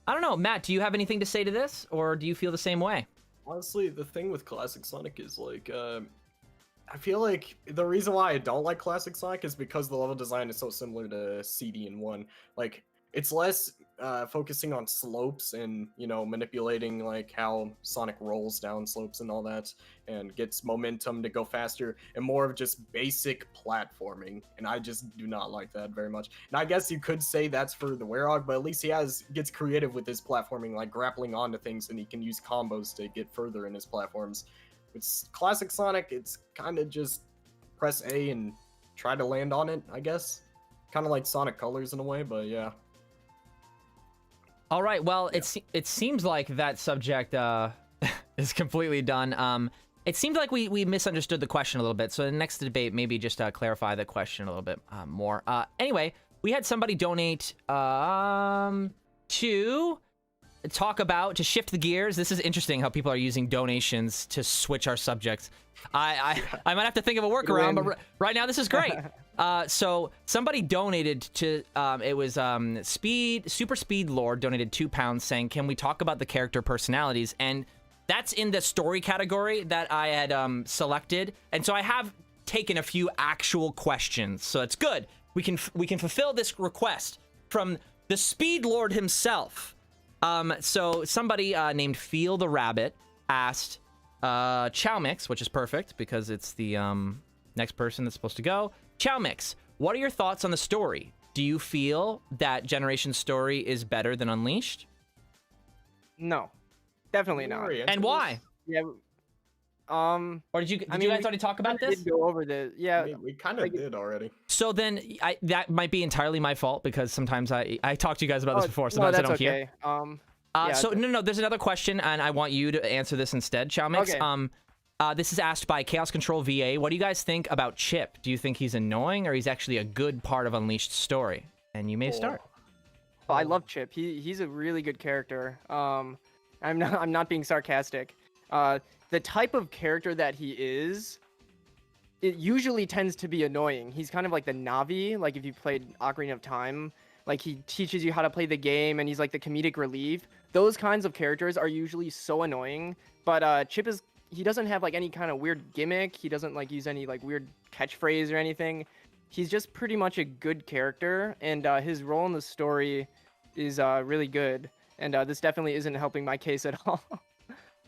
I don't know, Matt. Do you have anything to say to this, or do you feel the same way? Honestly, the thing with Classic Sonic is like, I feel like the reason why I don't like Classic Sonic is because the level design is so similar to CD and 1. Like, it's less focusing on slopes and, you know, manipulating like how Sonic rolls down slopes and all that and gets momentum to go faster, and more of just basic platforming. And I just do not like that very much. And I guess you could say that's for the Werehog, but at least he gets creative with his platforming, like grappling onto things, and he can use combos to get further in his platforms. It's classic Sonic. It's kind of just press A and try to land on it, I guess. Kind of like Sonic Colors in a way, but yeah. All right, well, it seems like that subject is completely done. It seems like we misunderstood the question a little bit, so the next debate, maybe just clarify the question a little bit more. Anyway, we had somebody donate to talk about, to shift the gears. This is interesting how people are using donations to switch our subjects. I might have to think of a workaround, but right now this is great. So somebody donated to, it was Super Speed Lord donated £2 saying, can we talk about the character personalities? And that's in the story category that I had selected. And so I have taken a few actual questions. So it's good. We can fulfill this request from the Speed Lord himself. So somebody named Feel the Rabbit asked, chaomix, which is perfect because it's the next person that's supposed to go. Chaomix, what are your thoughts on the story? Do you feel that Generation's story is better than Unleashed? No, definitely not. And why? Yeah. Or did you guys already talk about this? Did go over this. Yeah, we kind of did already. So then that might be entirely my fault because sometimes I talked to you guys about this before. Sometimes I don't hear. So no, there's another question, and I want you to answer this instead, chaomix. Okay. This is asked by Chaos Control VA. What do you guys think about Chip? Do you think he's annoying, or he's actually a good part of Unleashed's story? And you may start. Oh, I love Chip. He's a really good character. I'm not being sarcastic. The type of character that he is, it usually tends to be annoying. He's kind of like the Navi, like if you played Ocarina of Time. Like, he teaches you how to play the game, and he's like the comedic relief. Those kinds of characters are usually so annoying. But Chip he doesn't have like any kind of weird gimmick. He doesn't like use any like weird catchphrase or anything. He's just pretty much a good character, and his role in the story is really good. And this definitely isn't helping my case at all.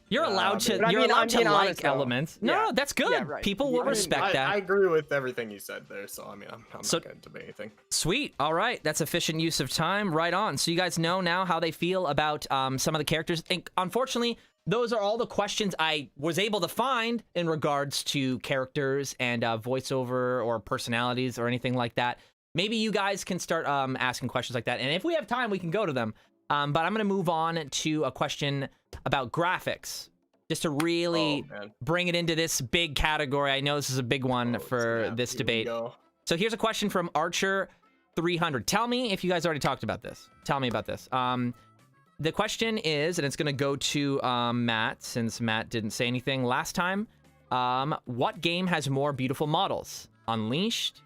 You're allowed to. You're allowed to like elements. No, that's good. Yeah, right. People will respect that. I agree with everything you said there. So I mean, I'm not going to debate anything. Sweet. All right, that's efficient use of time. Right on. So you guys know now how they feel about some of the characters. And unfortunately, those are all the questions I was able to find in regards to characters and voiceover or personalities or anything like that. Maybe you guys can start asking questions like that, and if we have time, we can go to them. But I'm going to move on to a question about graphics, just to really bring it into this big category. I know this is a big one for this debate. So here's a question from Archer300. Tell me if you guys already talked about this. Tell me about this. The question is, and it's going to go to Matt, since Matt didn't say anything last time. What game has more beautiful models? Unleashed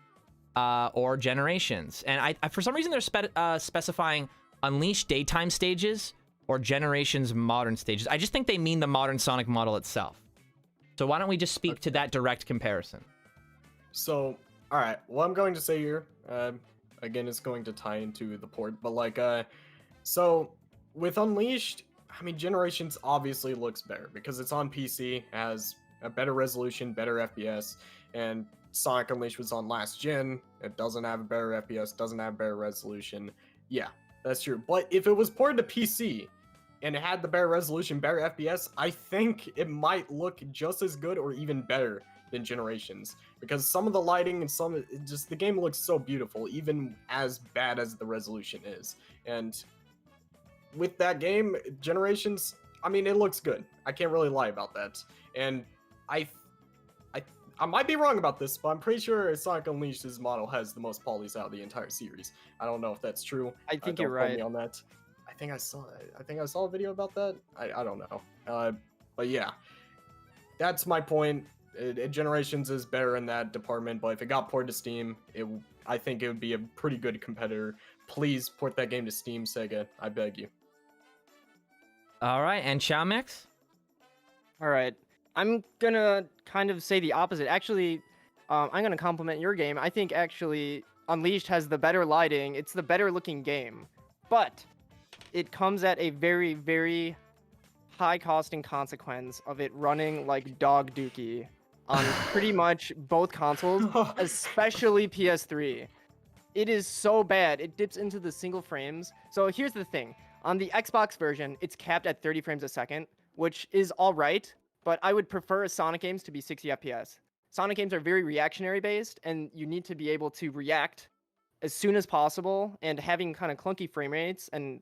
or Generations? And I for some reason, they're specifying Unleashed daytime stages or Generations modern stages. I just think they mean the modern Sonic model itself. So why don't we just speak to that direct comparison? So, all right, what I'm going to say here, again, it's going to tie into the port, but like, so with Unleashed, I mean, Generations obviously looks better because it's on PC, has a better resolution, better FPS, and Sonic Unleashed was on last gen. It doesn't have a better FPS, doesn't have better resolution. Yeah, that's true. But if it was ported to PC and it had the better resolution, better FPS, I think it might look just as good or even better than Generations, because some of the lighting and the game looks so beautiful, even as bad as the resolution is. And with that game, Generations, I mean, it looks good. I can't really lie about that. And I might be wrong about this, but I'm pretty sure Sonic Unleashed's model has the most polys out of the entire series. I don't know if that's true. I think you're right. Don't quote me on that. I think I saw a video about that. I don't know. But yeah, that's my point. Generations is better in that department, but if it got ported to Steam, I think it would be a pretty good competitor. Please port that game to Steam, Sega. I beg you. All right, and chaomix? All right. I'm gonna kind of say the opposite. Actually, I'm gonna compliment your game. I think actually Unleashed has the better lighting. It's the better looking game. But it comes at a very, very high cost and consequence of it running like dog dookie on pretty much both consoles, especially PS3. It is so bad. It dips into the single frames. So here's the thing. On the Xbox version, it's capped at 30 frames a second, which is all right, but I would prefer Sonic games to be 60 FPS. Sonic games are very reactionary based, and you need to be able to react as soon as possible, and having kind of clunky frame rates, and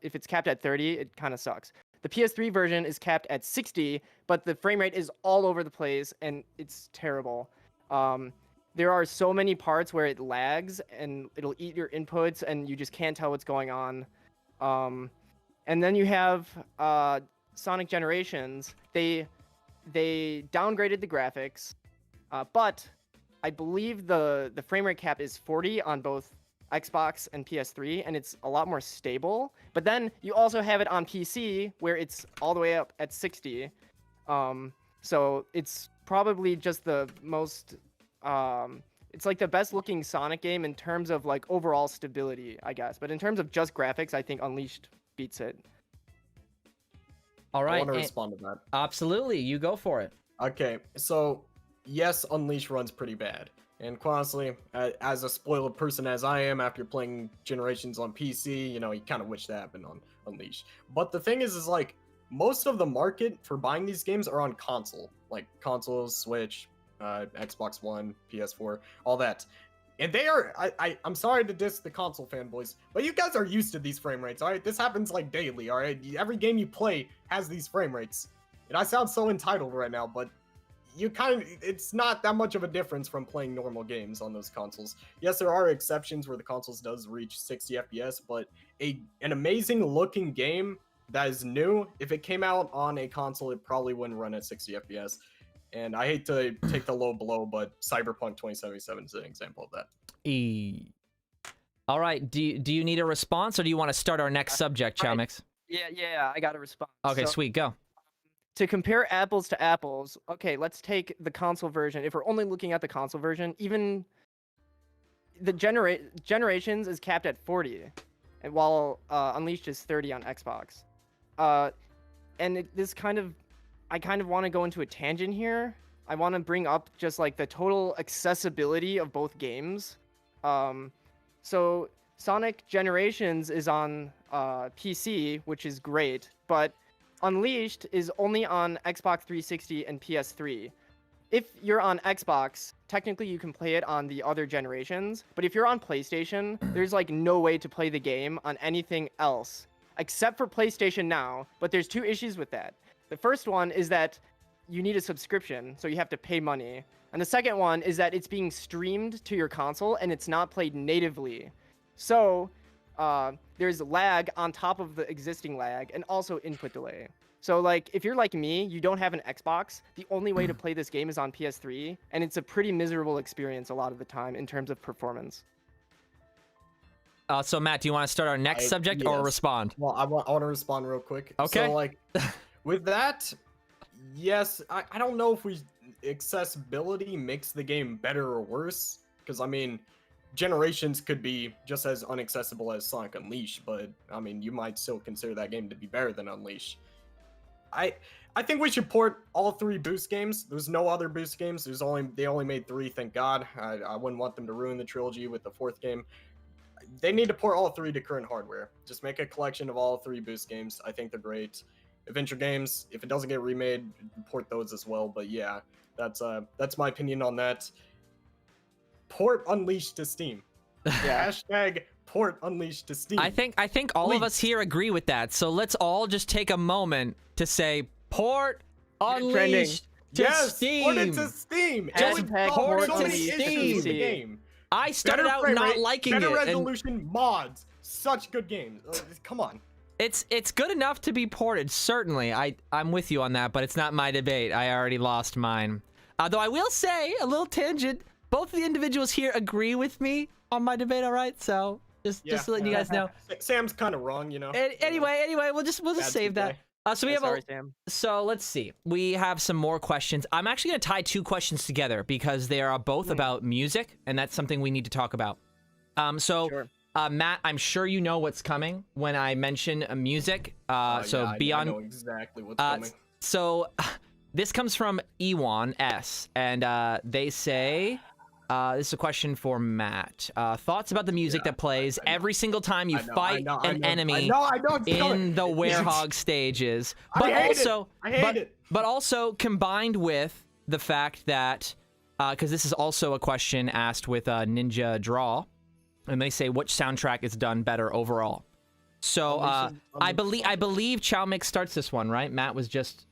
if it's capped at 30, it kind of sucks. The PS3 version is capped at 60, but the frame rate is all over the place, and it's terrible. There are so many parts where it lags, and it'll eat your inputs, and you just can't tell what's going on. And then you have Sonic Generations. They downgraded the graphics, but I believe the frame rate cap is 40 on both Xbox and PS3, and it's a lot more stable. But then you also have it on PC, where it's all the way up at 60. So it's probably just the most... it's like the best looking Sonic game in terms of like overall stability, I guess. But in terms of just graphics, I think Unleashed beats it. All right. I want to respond to that. Absolutely. You go for it. Okay, so yes, Unleashed runs pretty bad. And quite honestly, as a spoiled person as I am after playing Generations on PC, you know, you kind of wish that happened on Unleashed. But the thing is like, most of the market for buying these games are on console. Like consoles, Switch, Xbox One, PS4, all that. And they are, I'm sorry to diss the console fanboys, but you guys are used to these frame rates, alright? This happens like daily, alright? Every game you play has these frame rates. And I sound so entitled right now, but it's not that much of a difference from playing normal games on those consoles. Yes, there are exceptions where the consoles does reach 60 FPS, but an amazing looking game that is new, if it came out on a console, it probably wouldn't run at 60 FPS. And I hate to take the low blow, but Cyberpunk 2077 is an example of that. All right, do you need a response, or do you want to start our next subject, chaomix? Yeah, I got a response. Okay, So, sweet, go. to compare apples to apples, okay, let's take the console version. If we're only looking at the console version, even the Generations is capped at 40, and while Unleashed is 30 on Xbox. I kind of want to go into a tangent here. I want to bring up just like the total accessibility of both games. So Sonic Generations is on PC, which is great, but Unleashed is only on Xbox 360 and PS3. If you're on Xbox, technically you can play it on the other generations, but if you're on PlayStation, there's like no way to play the game on anything else, except for PlayStation Now, but there's two issues with that. The first one is that you need a subscription, so you have to pay money. And the second one is that it's being streamed to your console and it's not played natively. So there's lag on top of the existing lag and also input delay. So like if you're like me, you don't have an Xbox, the only way to play this game is on PS3, and it's a pretty miserable experience a lot of the time in terms of performance. So Matt, do you want to start our next subject or respond? Well, I want to respond real quick. Okay. So like, with that, yes, I don't know if accessibility makes the game better or worse, because I mean, Generations could be just as unaccessible as Sonic Unleashed, but I mean, you might still consider that game to be better than Unleashed. I think we should port all 3 Boost games. There's no other Boost games. They only made 3, thank God. I wouldn't want them to ruin the trilogy with the 4th game. They need to port all 3 to current hardware. Just make a collection of all 3 Boost games. I think they're great. Adventure games, if it doesn't get remade, port those as well. But yeah, that's my opinion on that. Port Unleashed to Steam. Yeah. Hashtag port Unleashed to Steam. I think all of us here agree with that. So let's all just take a moment to say port Unleashed to Steam. Port it to Steam. Just port it to Steam. The game. I started out not liking it. Better resolution, mods, such good games. Come on. It's good enough to be ported, certainly. I'm with you on that, but it's not my debate. I already lost mine. Though I will say, a little tangent, both of the individuals here agree with me on my debate, all right? So just letting you guys know. Sam's kind of wrong, you know. Anyway, we'll just save that. So let's see. We have some more questions. I'm actually going to tie 2 questions together because they are both about music, and that's something we need to talk about. Matt, I'm sure you know what's coming when I mention music. So yeah, be I on. know exactly what's coming. So this comes from Ewan S, and they say, this is a question for Matt. Thoughts about the music that plays every single time you fight an enemy in the Werehog stages, but but also combined with the fact that, because this is also a question asked with Ninja Draw, and they say which soundtrack is done better overall. So I believe chaomix starts this one, right? Matt was just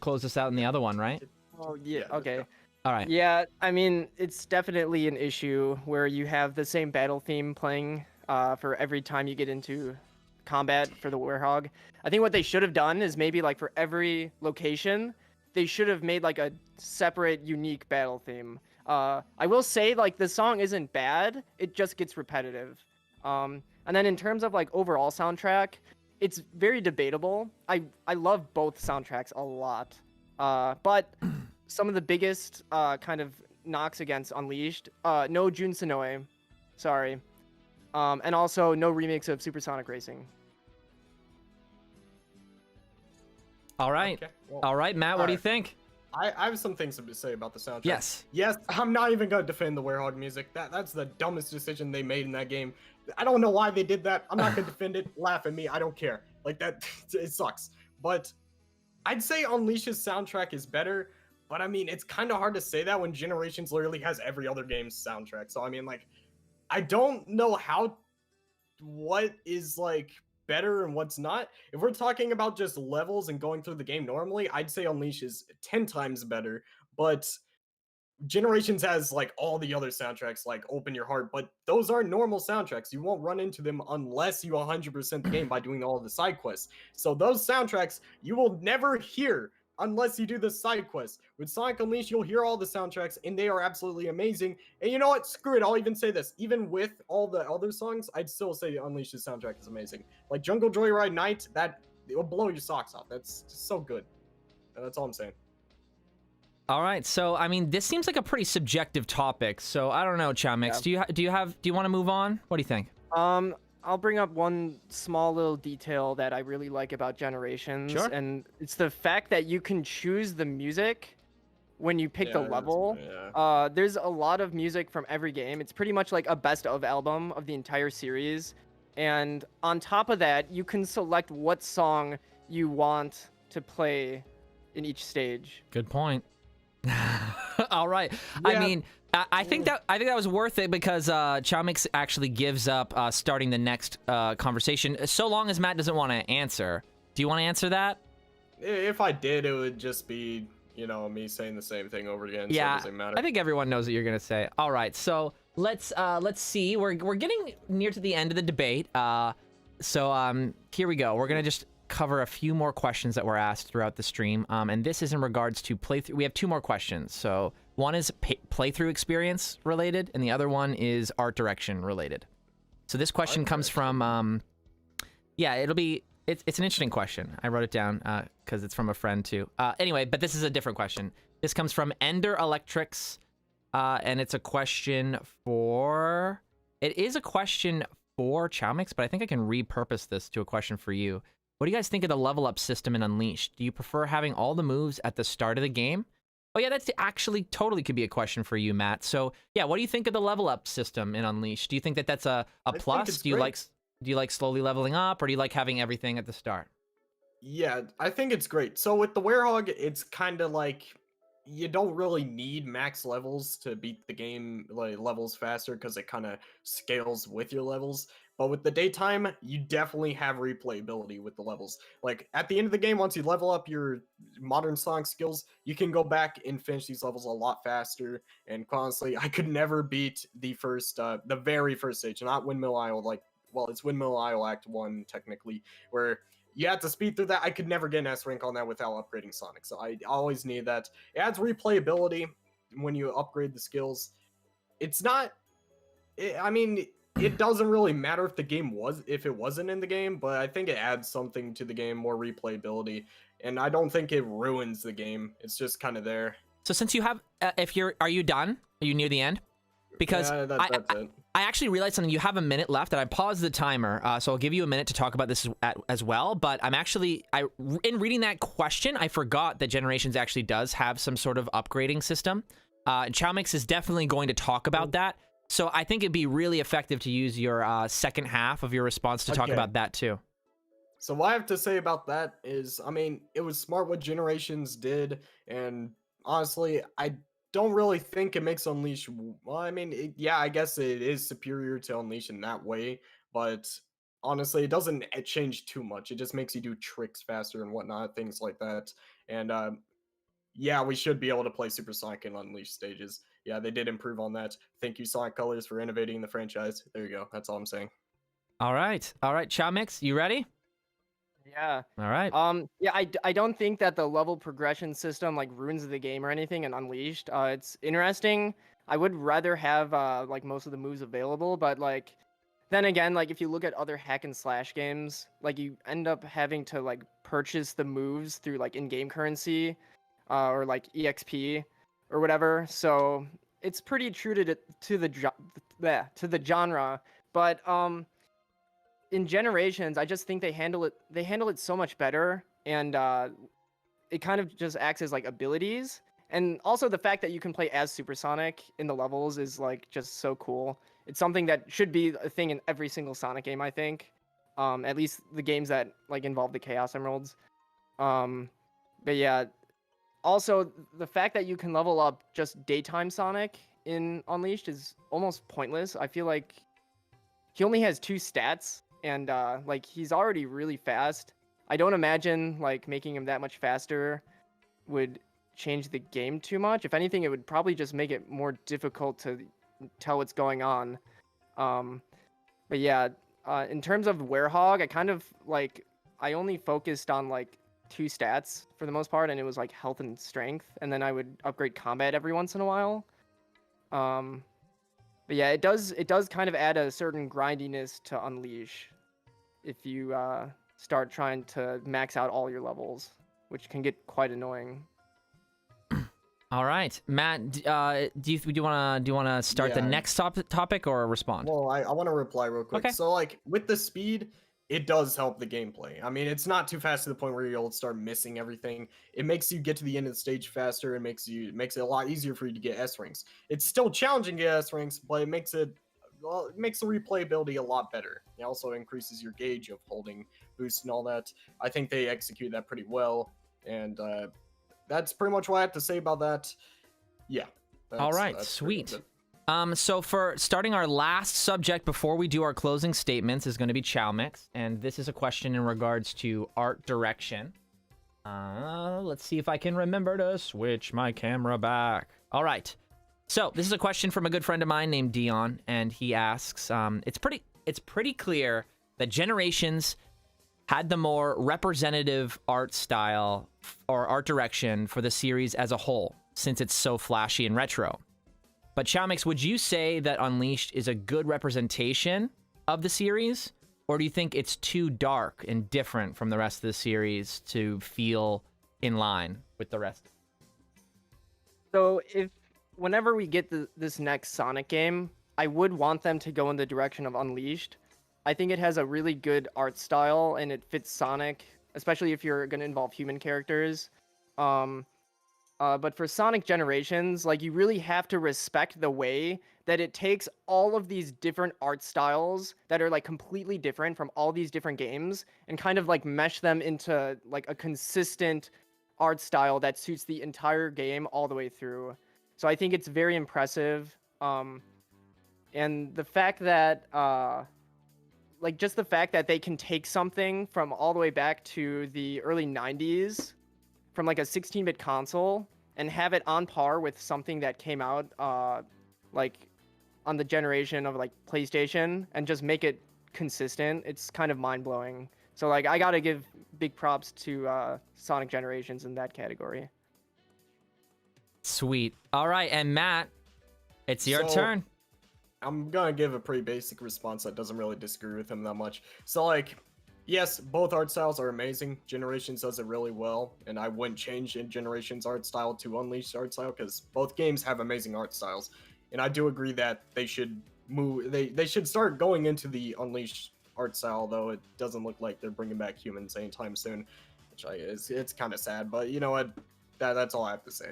close us out in the other one, right? Oh yeah, okay. All right. Yeah, I mean, it's definitely an issue where you have the same battle theme playing for every time you get into combat for the Werehog. I think what they should have done is maybe like for every location, they should have made like a separate, unique battle theme. I will say, like, the song isn't bad, it just gets repetitive. And then in terms of like overall soundtrack, it's very debatable. I love both soundtracks a lot. But some of the biggest kind of knocks against Unleashed, no Jun Sonoe, sorry. And also no remix of Supersonic Racing. All right. Okay, well, all right, Matt, what do you think? I have some things to say about the soundtrack. Yes. Yes, I'm not even gonna defend the Werehog music. That's the dumbest decision they made in that game. I don't know why they did that. I'm not gonna defend it. Laugh at me. I don't care. Like that, it sucks. But I'd say Unleashed's soundtrack is better. But I mean, it's kind of hard to say that when Generations literally has every other game's soundtrack. So I mean, like, I don't know what is like better and what's not. If we're talking about just levels and going through the game normally, I'd say Unleash is 10 times better, but Generations has like all the other soundtracks, like Open Your Heart, but those aren't normal soundtracks. You won't run into them unless you 100% the game by doing all of the side quests. So those soundtracks you will never hear unless you do the side quests. With Sonic Unleashed, you'll hear all the soundtracks, and they are absolutely amazing. And you know what? Screw it. I'll even say this. Even with all the other songs, I'd still say Unleashed's soundtrack is amazing. Like Jungle Joyride Night, it will blow your socks off. That's just so good. And that's all I'm saying. All right, so I mean, this seems like a pretty subjective topic. So I don't know, chaomix. Yeah. Do you want to move on? What do you think? I'll bring up one small little detail that I really like about Generations, Sure. and it's the fact that you can choose the music when you pick the level. There's a lot of music from every game. It's pretty much like a best of album of the entire series, and on top of that, you can select what song you want to play in each stage. Good point. All right. Yeah. I mean, I think that was worth it because chaomix actually gives up starting the next conversation, so long as Matt doesn't want to answer. Do you want to answer that? If I did, it would just be, you know, me saying the same thing over again. Yeah, so it doesn't matter. I think everyone knows what you're gonna say. All right, so let's see. We're getting near to the end of the debate. So here we go. We're gonna just cover a few more questions that were asked throughout the stream, and this is in regards to playthrough. We have two more questions. So one is playthrough experience related, and the other one is art direction related. So this question comes from yeah, it's an interesting question. I wrote it down because it's from a friend too. Anyway, but this is a different question. This comes from Ender Electrics, and it's a question for chaomix, but I think I can repurpose this to a question for you. What do you guys think of the level up system in Unleashed? Do you prefer having all the moves at the start of the game? Oh yeah, that's actually totally could be a question for you, Matt. So yeah, what do you think of the level up system in Unleashed? Do you think that that's a plus? Do you like slowly leveling up, or do you like having everything at the start? Yeah, I think it's great. So with the Werehog, it's kind of like you don't really need max levels to beat the game like levels faster because it kind of scales with your levels. But with the daytime, you definitely have replayability with the levels. Like at the end of the game, once you level up your modern song skills, you can go back and finish these levels a lot faster. And honestly, I could never beat the very first stage, not Windmill Isle. It's Windmill Isle Act 1 technically, where you have to speed through that. I could never get an S rank on that without upgrading Sonic. So I always need that. It adds replayability when you upgrade the skills. It doesn't really matter if it wasn't in the game, but I think it adds something to the game, more replayability, and I don't think it ruins the game. It's just kind of there. So since you have, are you done? Are you near the end? because Yeah, that's it. I actually realized something. You have a minute left, and I paused the timer, so I'll give you a minute to talk about this as well. But in reading that question, I forgot that Generations actually does have some sort of upgrading system. chaomix is definitely going to talk about that. So I think it'd be really effective to use your second half of your response to talk about that too. So what I have to say about that is, I mean, it was smart what Generations did, and honestly, I don't really think it makes Unleash. Well, I mean, yeah, I guess it is superior to Unleash in that way, but honestly, it doesn't change too much. It just makes you do tricks faster and whatnot, things like that. And yeah, we should be able to play Supersonic and Unleash stages. Yeah, they did improve on that. Thank you, Sonic Colors, for innovating the franchise. There you go. That's all I'm saying. All right, chaomix, you ready? Yeah. All right. Yeah, I don't think that the level progression system like ruins the game or anything in Unleashed. It's interesting. I would rather have like most of the moves available, but like then again, like if you look at other hack and slash games, like you end up having to like purchase the moves through like in-game currency, or like EXP or whatever. So it's pretty true to the genre, but in Generations, I just think they handle it so much better, and it kind of just acts as like abilities. And also the fact that you can play as Supersonic in the levels is like just so cool. It's something that should be a thing in every single Sonic game, I think. At least the games that like involve the Chaos Emeralds. But yeah, also the fact that you can level up just daytime Sonic in Unleashed is almost pointless. I feel like he only has 2 stats, and like he's already really fast. I don't imagine like making him that much faster would change the game too much. If anything, it would probably just make it more difficult to tell what's going on. But yeah, in terms of Werehog, I kind of like I only focused on like 2 stats for the most part, and it was like health and strength, and then I would upgrade combat every once in a while. But yeah, it does kind of add a certain grindiness to Unleash if you start trying to max out all your levels, which can get quite annoying. All right, Matt. Do you want to start the next topic or respond? Well, I want to reply real quick. Okay. So like with the speed, it does help the gameplay. I mean, it's not too fast to the point where you'll start missing everything. It makes you get to the end of the stage faster and makes it a lot easier for you to get S ranks. It's still challenging to get S ranks, but it makes the replayability a lot better. It also increases your gauge of holding boost and all that. I think they execute that pretty well, and that's pretty much what I have to say about that. Yeah. All right, sweet. So for starting our last subject before we do our closing statements is going to be chaomix, and this is a question in regards to art direction. Let's see if I can remember to switch my camera back. All right. So this is a question from a good friend of mine named Dion, and he asks, it's pretty clear that Generations had the more representative art style or art direction for the series as a whole, since it's so flashy and retro. But chaomix, would you say that Unleashed is a good representation of the series? Or do you think it's too dark and different from the rest of the series to feel in line with the rest? So whenever we get this next Sonic game, I would want them to go in the direction of Unleashed. I think it has a really good art style and it fits Sonic, especially if you're going to involve human characters. But for Sonic Generations, like you really have to respect the way that it takes all of these different art styles that are like completely different from all these different games and kind of like mesh them into like a consistent art style that suits the entire game all the way through. So I think it's very impressive. And the fact that like just the fact that they can take something from all the way back to the early 90s from like a 16-bit console and have it on par with something that came out like on the generation of like PlayStation and just make it consistent, it's kind of mind-blowing. So like I gotta give big props to Sonic Generations in that category. Sweet. All right, and Matt, it's your turn. I'm gonna give a pretty basic response that doesn't really disagree with him that much. So like, yes, both art styles are amazing. Generations does it really well, and I wouldn't change in Generations art style to Unleashed art style because both games have amazing art styles. and I do agree that they should move. They should start going into the Unleashed art style, though it doesn't look like they're bringing back humans anytime soon, which it's kind of sad. But you know what? That's all I have to say.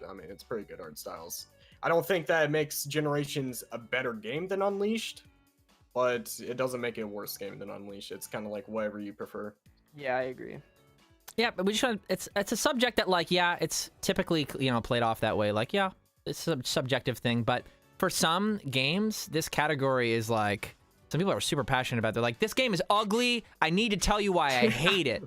I mean, it's pretty good art styles. I don't think that it makes Generations a better game than Unleashed, but it doesn't make it a worse game than Unleashed. It's kind of like whatever you prefer. Yeah, I agree. Yeah, but we just it's a subject that, like, yeah, it's typically, you know, played off that way. Like, yeah, it's a subjective thing, but for some games, this category is like, some people are super passionate about it. They're like, this game is ugly. I need to tell you why I hate it.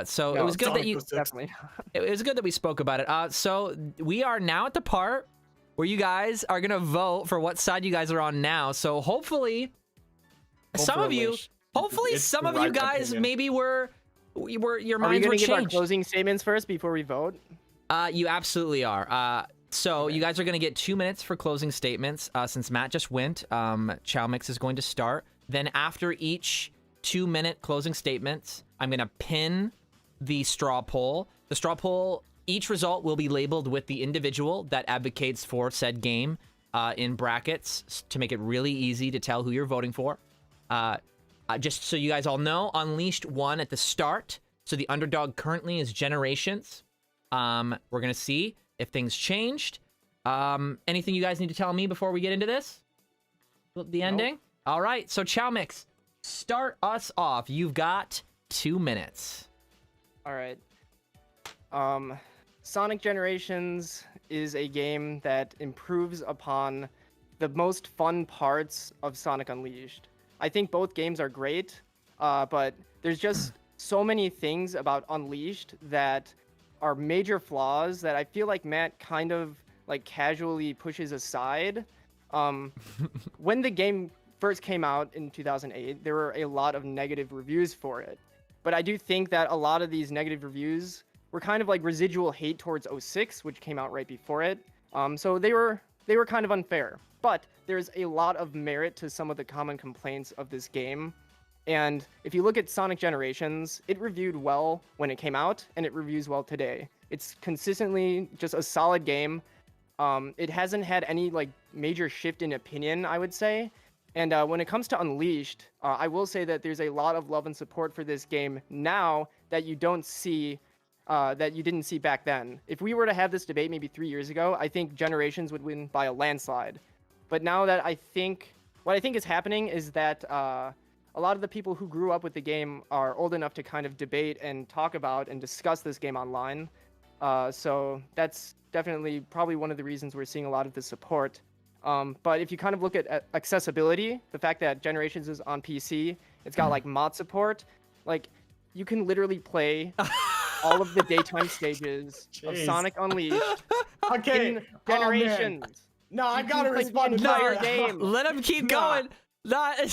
So No, it was good that you definitely. it was good that we spoke about it. So we are now at the part where you guys are gonna vote for what side you guys are on now. So hopefully some of you, some of you guys maybe your Are we minds gonna were give our changed. closing statements first before we vote? You absolutely are. So you guys are gonna get 2 minutes for closing statements. Since Matt just went, chaomix is going to start. Then after each 2-minute closing statements, I'm gonna pin the straw poll. The straw poll, each result will be labeled with the individual that advocates for said game in brackets to make it really easy to tell who you're voting for. Just so you guys all know, Unleashed won at the start, so the underdog currently is Generations. We're gonna see if things changed. Anything you guys need to tell me before we get into this? The ending? All right, so chaomix, start us off. You've got 2 minutes. All right. Sonic Generations is a game that improves upon the most fun parts of Sonic Unleashed. I think both games are great, but there's just so many things about Unleashed that are major flaws that I feel like Matt kind of like casually pushes aside. When the game first came out in 2008, there were a lot of negative reviews for it. But I do think that a lot of these negative reviews were kind of like residual hate towards 06, which came out right before it. So they were kind of unfair. But there's a lot of merit to some of the common complaints of this game. And if you look at Sonic Generations, it reviewed well when it came out, and it reviews well today. It's consistently just a solid game. It hasn't had any like major shift in opinion, I would say. And when it comes to Unleashed, I will say that there's a lot of love and support for this game now that you don't see, that you didn't see back then. If we were to have this debate maybe 3 years ago, I think Generations would win by a landslide. But now that what I think is happening is that a lot of the people who grew up with the game are old enough to kind of debate and talk about and discuss this game online. So that's definitely probably one of the reasons we're seeing a lot of the support. But if you kind of look at accessibility, the fact that Generations is on PC, it's got like mod support, like you can literally play all of the daytime stages of Sonic Unleashed in Generations. Oh, no, I gotta respond to entire game. Let him keep going. I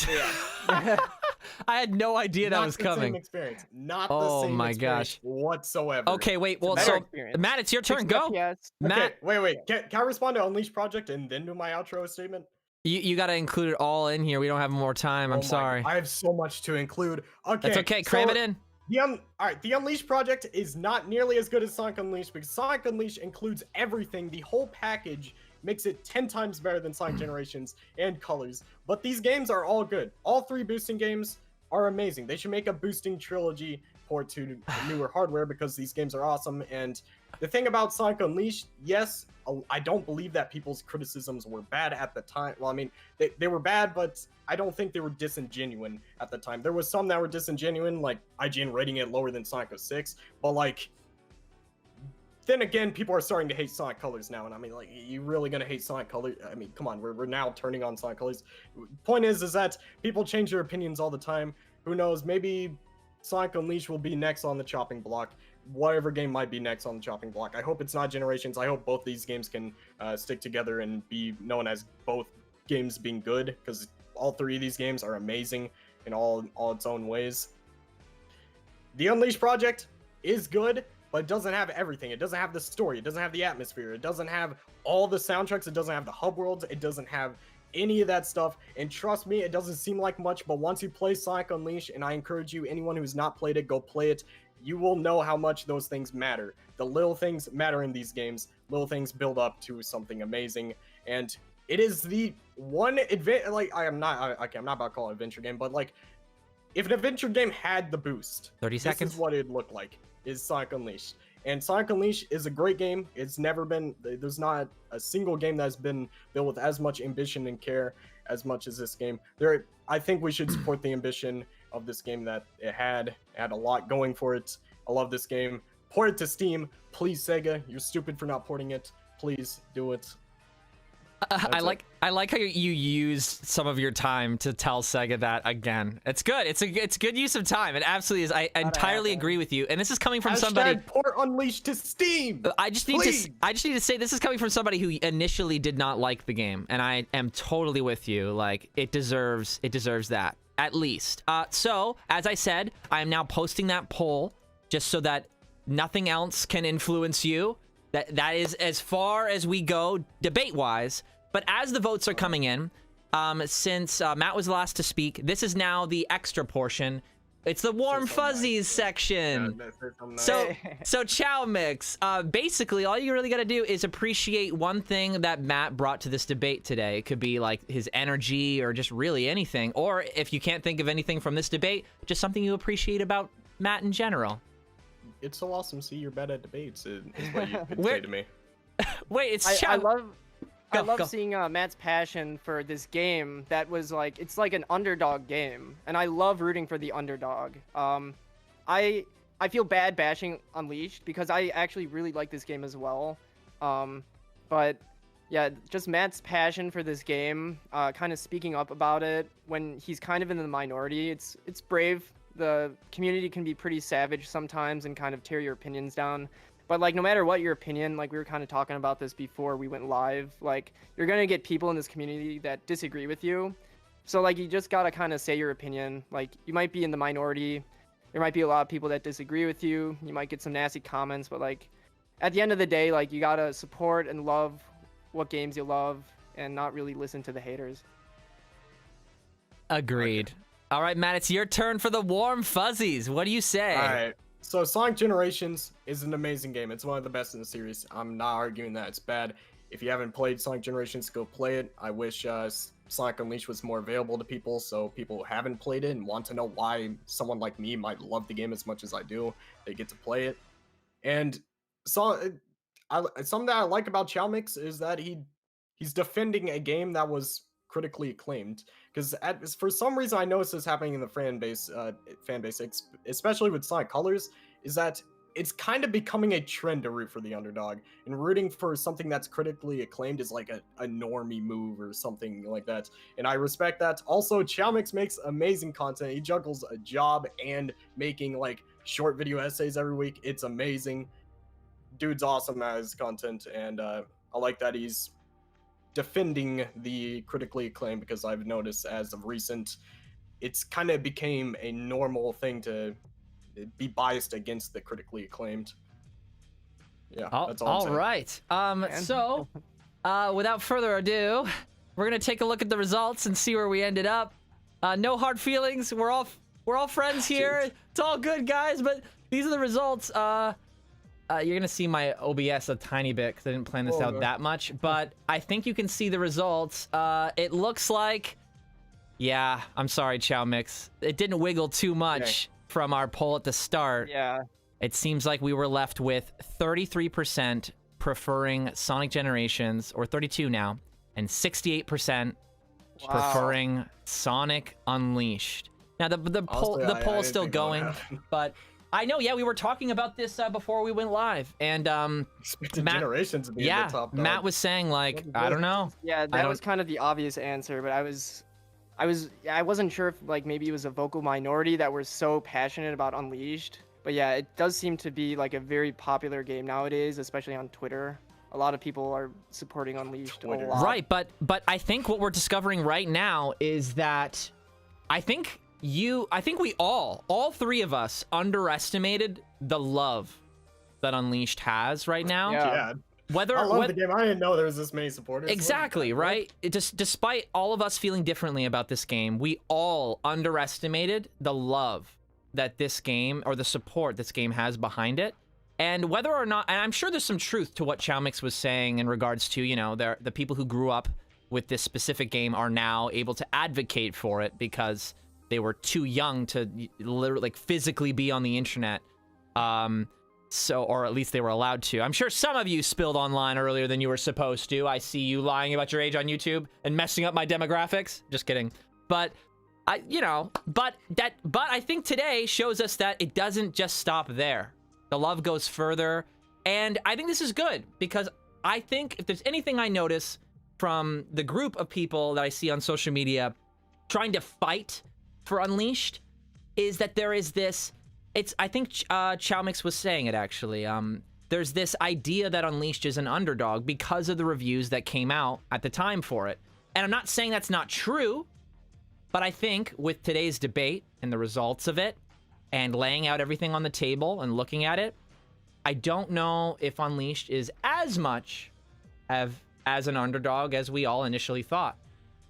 had no idea that was coming. Same experience. Not the same experience whatsoever. Okay, wait. Well, so experience. Matt, it's your turn. Go. Matt, okay, wait. Can I respond to Unleashed Project and then do my outro statement? you got to include it all in here. We don't have more time. I'm sorry. I have so much to include. Okay, that's okay. Cram it in. All right, the Unleashed Project is not nearly as good as Sonic Unleashed because Sonic Unleashed includes everything. The whole package makes it 10 times better than Sonic Generations and Colors. But these games are all good. All 3 boosting games are amazing. They should make a boosting trilogy port to newer hardware because these games are awesome. And the thing about Sonic Unleashed, yes, I don't believe that people's criticisms were bad at the time. Well, I mean, they were bad, but I don't think they were disingenuine at the time. There was some that were disingenuine, like IGN rating it lower than Sonic 06, but like, then again, people are starting to hate Sonic Colors now, and I mean, like, you really gonna hate Sonic Colors? I mean, come on, we're now turning on Sonic Colors. Point is that people change their opinions all the time. Who knows? Maybe Sonic Unleashed will be next on the chopping block. Whatever game might be next on the chopping block. I hope it's not Generations. I hope both these games can stick together and be known as both games being good, because all 3 of these games are amazing in all its own ways. The Unleashed Project is good, but it doesn't have everything. It doesn't have the story. It doesn't have the atmosphere. It doesn't have all the soundtracks. It doesn't have the hub worlds. It doesn't have any of that stuff. And trust me, it doesn't seem like much, but once you play Sonic Unleashed, and I encourage you, anyone who's not played it, go play it, you will know how much those things matter. The little things matter in these games. Little things build up to something amazing. And it is the one like I'm not about to call it an adventure game, but like if an adventure game had the boost, 30 seconds. This is what it'd look like. Is Sonic Unleashed. And Sonic Unleashed is a great game. It's never been, there's not a single game that's been built with as much ambition and care as much as this game. I think we should support the ambition of this game that it had. It had a lot going for it. I love this game. Port it to Steam. Please, Sega. You're stupid for not porting it. Please do it. I like how you used some of your time to tell Sega that again. It's good. It's good use of time. It absolutely is. I entirely agree with you. And this is coming from somebody. Port Unleashed to Steam. I just need to say this is coming from somebody who initially did not like the game, and I am totally with you. Like it deserves that at least. So as I said, I am now posting that poll just so that nothing else can influence you. That is as far as we go debate-wise. But as the votes are coming in, since Matt was the last to speak, this is now the extra portion. It's the warm fuzzies section. So chaomix, basically all you really got to do is appreciate one thing that Matt brought to this debate today. It could be like his energy or just really anything. Or if you can't think of anything from this debate, just something you appreciate about Matt in general. It's so awesome to see you're bad at debates, is what you could say to me. Wait, it's I love seeing Matt's passion for this game that was like, it's like an underdog game. And I love rooting for the underdog. I feel bad bashing Unleashed because I actually really like this game as well. But yeah, just Matt's passion for this game, kind of speaking up about it when he's kind of in the minority. It's brave. The community can be pretty savage sometimes and kind of tear your opinions down. But like, no matter what your opinion, like we were kind of talking about this before we went live, like you're going to get people in this community that disagree with you. So like, you just got to kind of say your opinion. Like you might be in the minority. There might be a lot of people that disagree with you. You might get some nasty comments, but like at the end of the day, like you got to support and love what games you love and not really listen to the haters. Agreed. Okay. All right, Matt, it's your turn for the warm fuzzies. What do you say? All right. So Sonic Generations is an amazing game. It's one of the best in the series. I'm not arguing that it's bad. If you haven't played Sonic Generations, go play it. I wish Sonic Unleashed was more available to people, so people who haven't played it and want to know why someone like me might love the game as much as I do, they get to play it. And something that I like about chaomix is that he's defending a game that was critically acclaimed, because for some reason I noticed this happening in the fan base, especially with Sonic Colors, is that it's kind of becoming a trend to root for the underdog, and rooting for something that's critically acclaimed is like a normie move or something like that, and I respect that. Also, chaomix makes amazing content. He juggles a job and making like short video essays every week. It's amazing. Dude's awesome at his content, and I like that he's defending the critically acclaimed, because I've noticed as of recent, it's kind of became a normal thing to be biased against the critically acclaimed. Yeah, that's all. All right. So, without further ado, we're gonna take a look at the results and see where we ended up. No hard feelings. We're all friends here. It's all good, guys. But these are the results. You're gonna see my OBS a tiny bit because I didn't plan this out that much, but I think you can see the results. It looks like, yeah, I'm sorry, chaomix. It didn't wiggle too much from our poll at the start. Yeah. It seems like we were left with 33% preferring Sonic Generations, or 32 now, and 68% preferring Sonic Unleashed. Now the poll is still going, but I know, yeah, we were talking about this before we went live, and Generations being the top dog. Matt was saying like, I don't know. Yeah, that was kind of the obvious answer, but I wasn't sure if like maybe it was a vocal minority that were so passionate about Unleashed. But yeah, it does seem to be like a very popular game nowadays, especially on Twitter. A lot of people are supporting Unleashed a lot. Right, but I think what we're discovering right now is that I think we all three of us underestimated the love that Unleashed has right now. Yeah. I love the game. I didn't know there was this many supporters. Exactly, right? Despite all of us feeling differently about this game, we all underestimated the love that this game, or the support this game has behind it. And whether or not, and I'm sure there's some truth to what chaomix was saying in regards to, you know, the people who grew up with this specific game are now able to advocate for it because they were too young to literally, like, physically be on the internet. Or at least they were allowed to. I'm sure some of you spilled online earlier than you were supposed to. I see you lying about your age on YouTube and messing up my demographics. Just kidding. But I think today shows us that it doesn't just stop there. The love goes further, and I think this is good because I think if there's anything I notice from the group of people that I see on social media trying to fight for Unleashed is that there is this. I think chaomix was saying it actually. There's this idea that Unleashed is an underdog because of the reviews that came out at the time for it. And I'm not saying that's not true, but I think with today's debate and the results of it and laying out everything on the table and looking at it, I don't know if Unleashed is as much as an underdog as we all initially thought.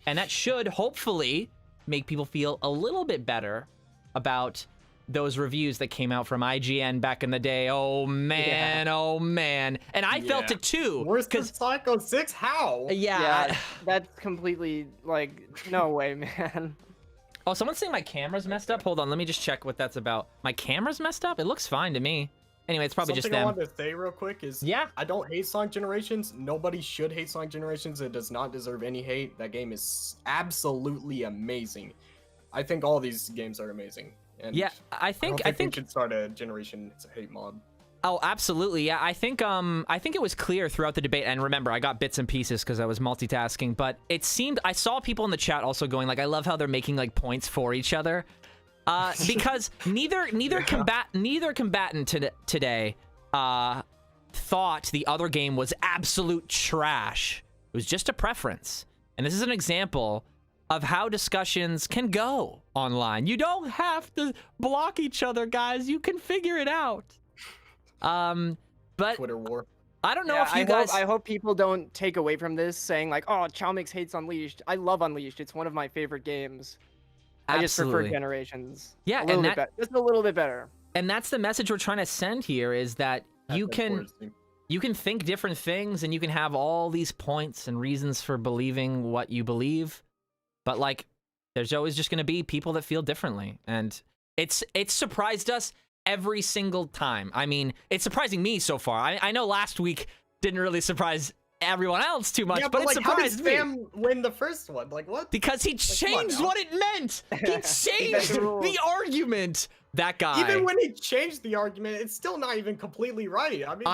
And that should hopefully make people feel a little bit better about those reviews that came out from IGN back in the day. Oh man, oh man. And I felt it too. Where's the Psycho 6? How? Yeah, that's completely, like, no way, man. Oh, someone's saying my camera's messed up? Hold on, let me just check what that's about. My camera's messed up? It looks fine to me. Anyway, it's probably just them. Something I wanted to say real quick is, I don't hate Sonic Generations. Nobody should hate Sonic Generations. It does not deserve any hate. That game is absolutely amazing. I think all these games are amazing. And I think we should start a Generation hate mob. Oh, absolutely. Yeah, I think it was clear throughout the debate, and remember, I got bits and pieces because I was multitasking, but it seemed I saw people in the chat also going like, I love how they're making like points for each other. Because neither combatant today thought the other game was absolute trash. It was just a preference. And this is an example of how discussions can go online. You don't have to block each other, guys. You can figure it out. But Twitter war. I don't know if you guys... I hope people don't take away from this saying like, oh, chaomix hates Unleashed. I love Unleashed. It's one of my favorite games. I just prefer Generations. Yeah, just a little bit better. And that's the message we're trying to send here is that you can think different things and you can have all these points and reasons for believing what you believe. But like, there's always just going to be people that feel differently. And it's surprised us every single time. I mean, it's surprising me so far. I know last week didn't really surprise everyone else too much, but it surprised me. How did Spam win the first one? Like, what? Because he changed what it meant. He changed the argument. That guy. Even when he changed the argument, it's still not even completely right. I mean,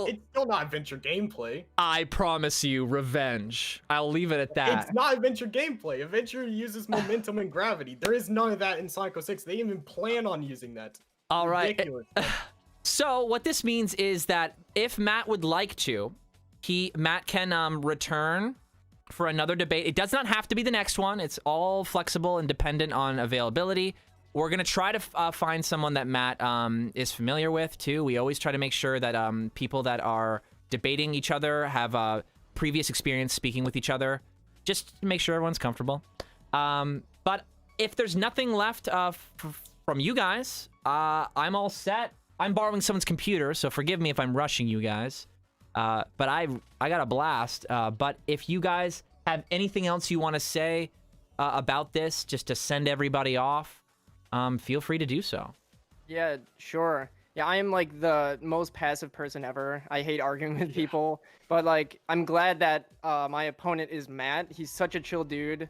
it's still not adventure gameplay. I promise you, revenge. I'll leave it at that. It's not adventure gameplay. Adventure uses momentum and gravity. There is none of that in Psycho 6. They even plan on using that. All right. So what this means is that if Matt would like to, Matt can return for another debate. It does not have to be the next one. It's all flexible and dependent on availability. We're going to try to find someone that Matt is familiar with, too. We always try to make sure that people that are debating each other have previous experience speaking with each other, just to make sure everyone's comfortable. But if there's nothing left from you guys, I'm all set. I'm borrowing someone's computer, so forgive me if I'm rushing you guys. But I got a blast. But if you guys have anything else you want to say about this, just to send everybody off, feel free to do so. Yeah, sure. Yeah, I am like the most passive person ever. I hate arguing with people, but like I'm glad that my opponent is Matt. He's such a chill dude.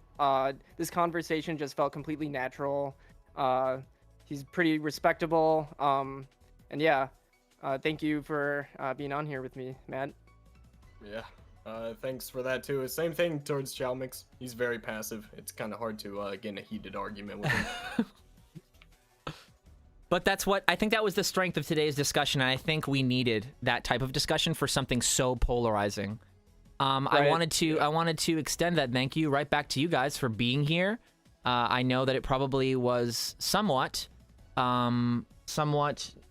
This conversation just felt completely natural. He's pretty respectable. And yeah, thank you for being on here with me, Matt. Yeah. Thanks for that too. Same thing towards chaomix. He's very passive. It's kind of hard to get in a heated argument with him. But that's what I think that was the strength of today's discussion, and I think we needed that type of discussion for something so polarizing. Right. I wanted to extend that thank you right back to you guys for being here. I know that it probably was somewhat a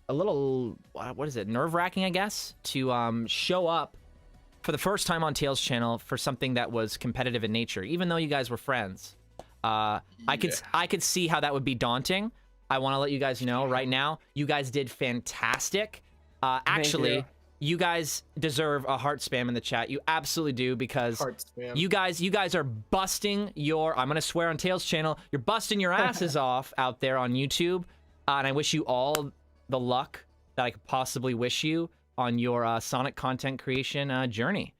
little, what is it, nerve-wracking, I guess, to show up for the first time on Tails' channel for something that was competitive in nature, even though you guys were friends. I could see how that would be daunting. I want to let you guys know right now, you guys did fantastic. Actually, you guys deserve a heart spam in the chat. You absolutely do, because Heart spam. you guys are busting your, I'm gonna swear on Tails' channel, you're busting your asses off out there on YouTube, and I wish you all the luck that I could possibly wish you on your Sonic content creation journey.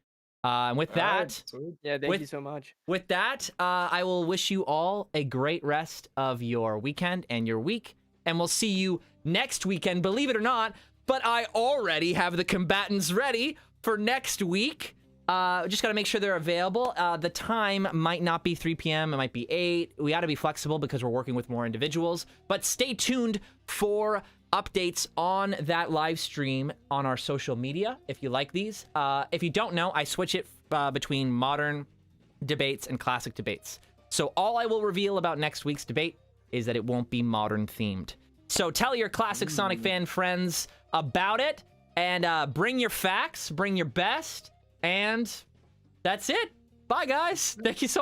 And with that, Alright, sweet. Yeah, thank you so much. with that, I will wish you all a great rest of your weekend and your week, and we'll see you next weekend, believe it or not, but I already have the combatants ready for next week. Just gotta make sure they're available. The time might not be 3 p.m., it might be 8. We gotta be flexible because we're working with more individuals, but stay tuned for updates on that live stream on our social media if you like these. If you don't know, I switch it between modern debates and classic debates. So all I will reveal about next week's debate is that it won't be modern themed. So tell your classic Sonic fan friends about it, and bring your facts, bring your best, and that's it. Bye, guys. Thank you so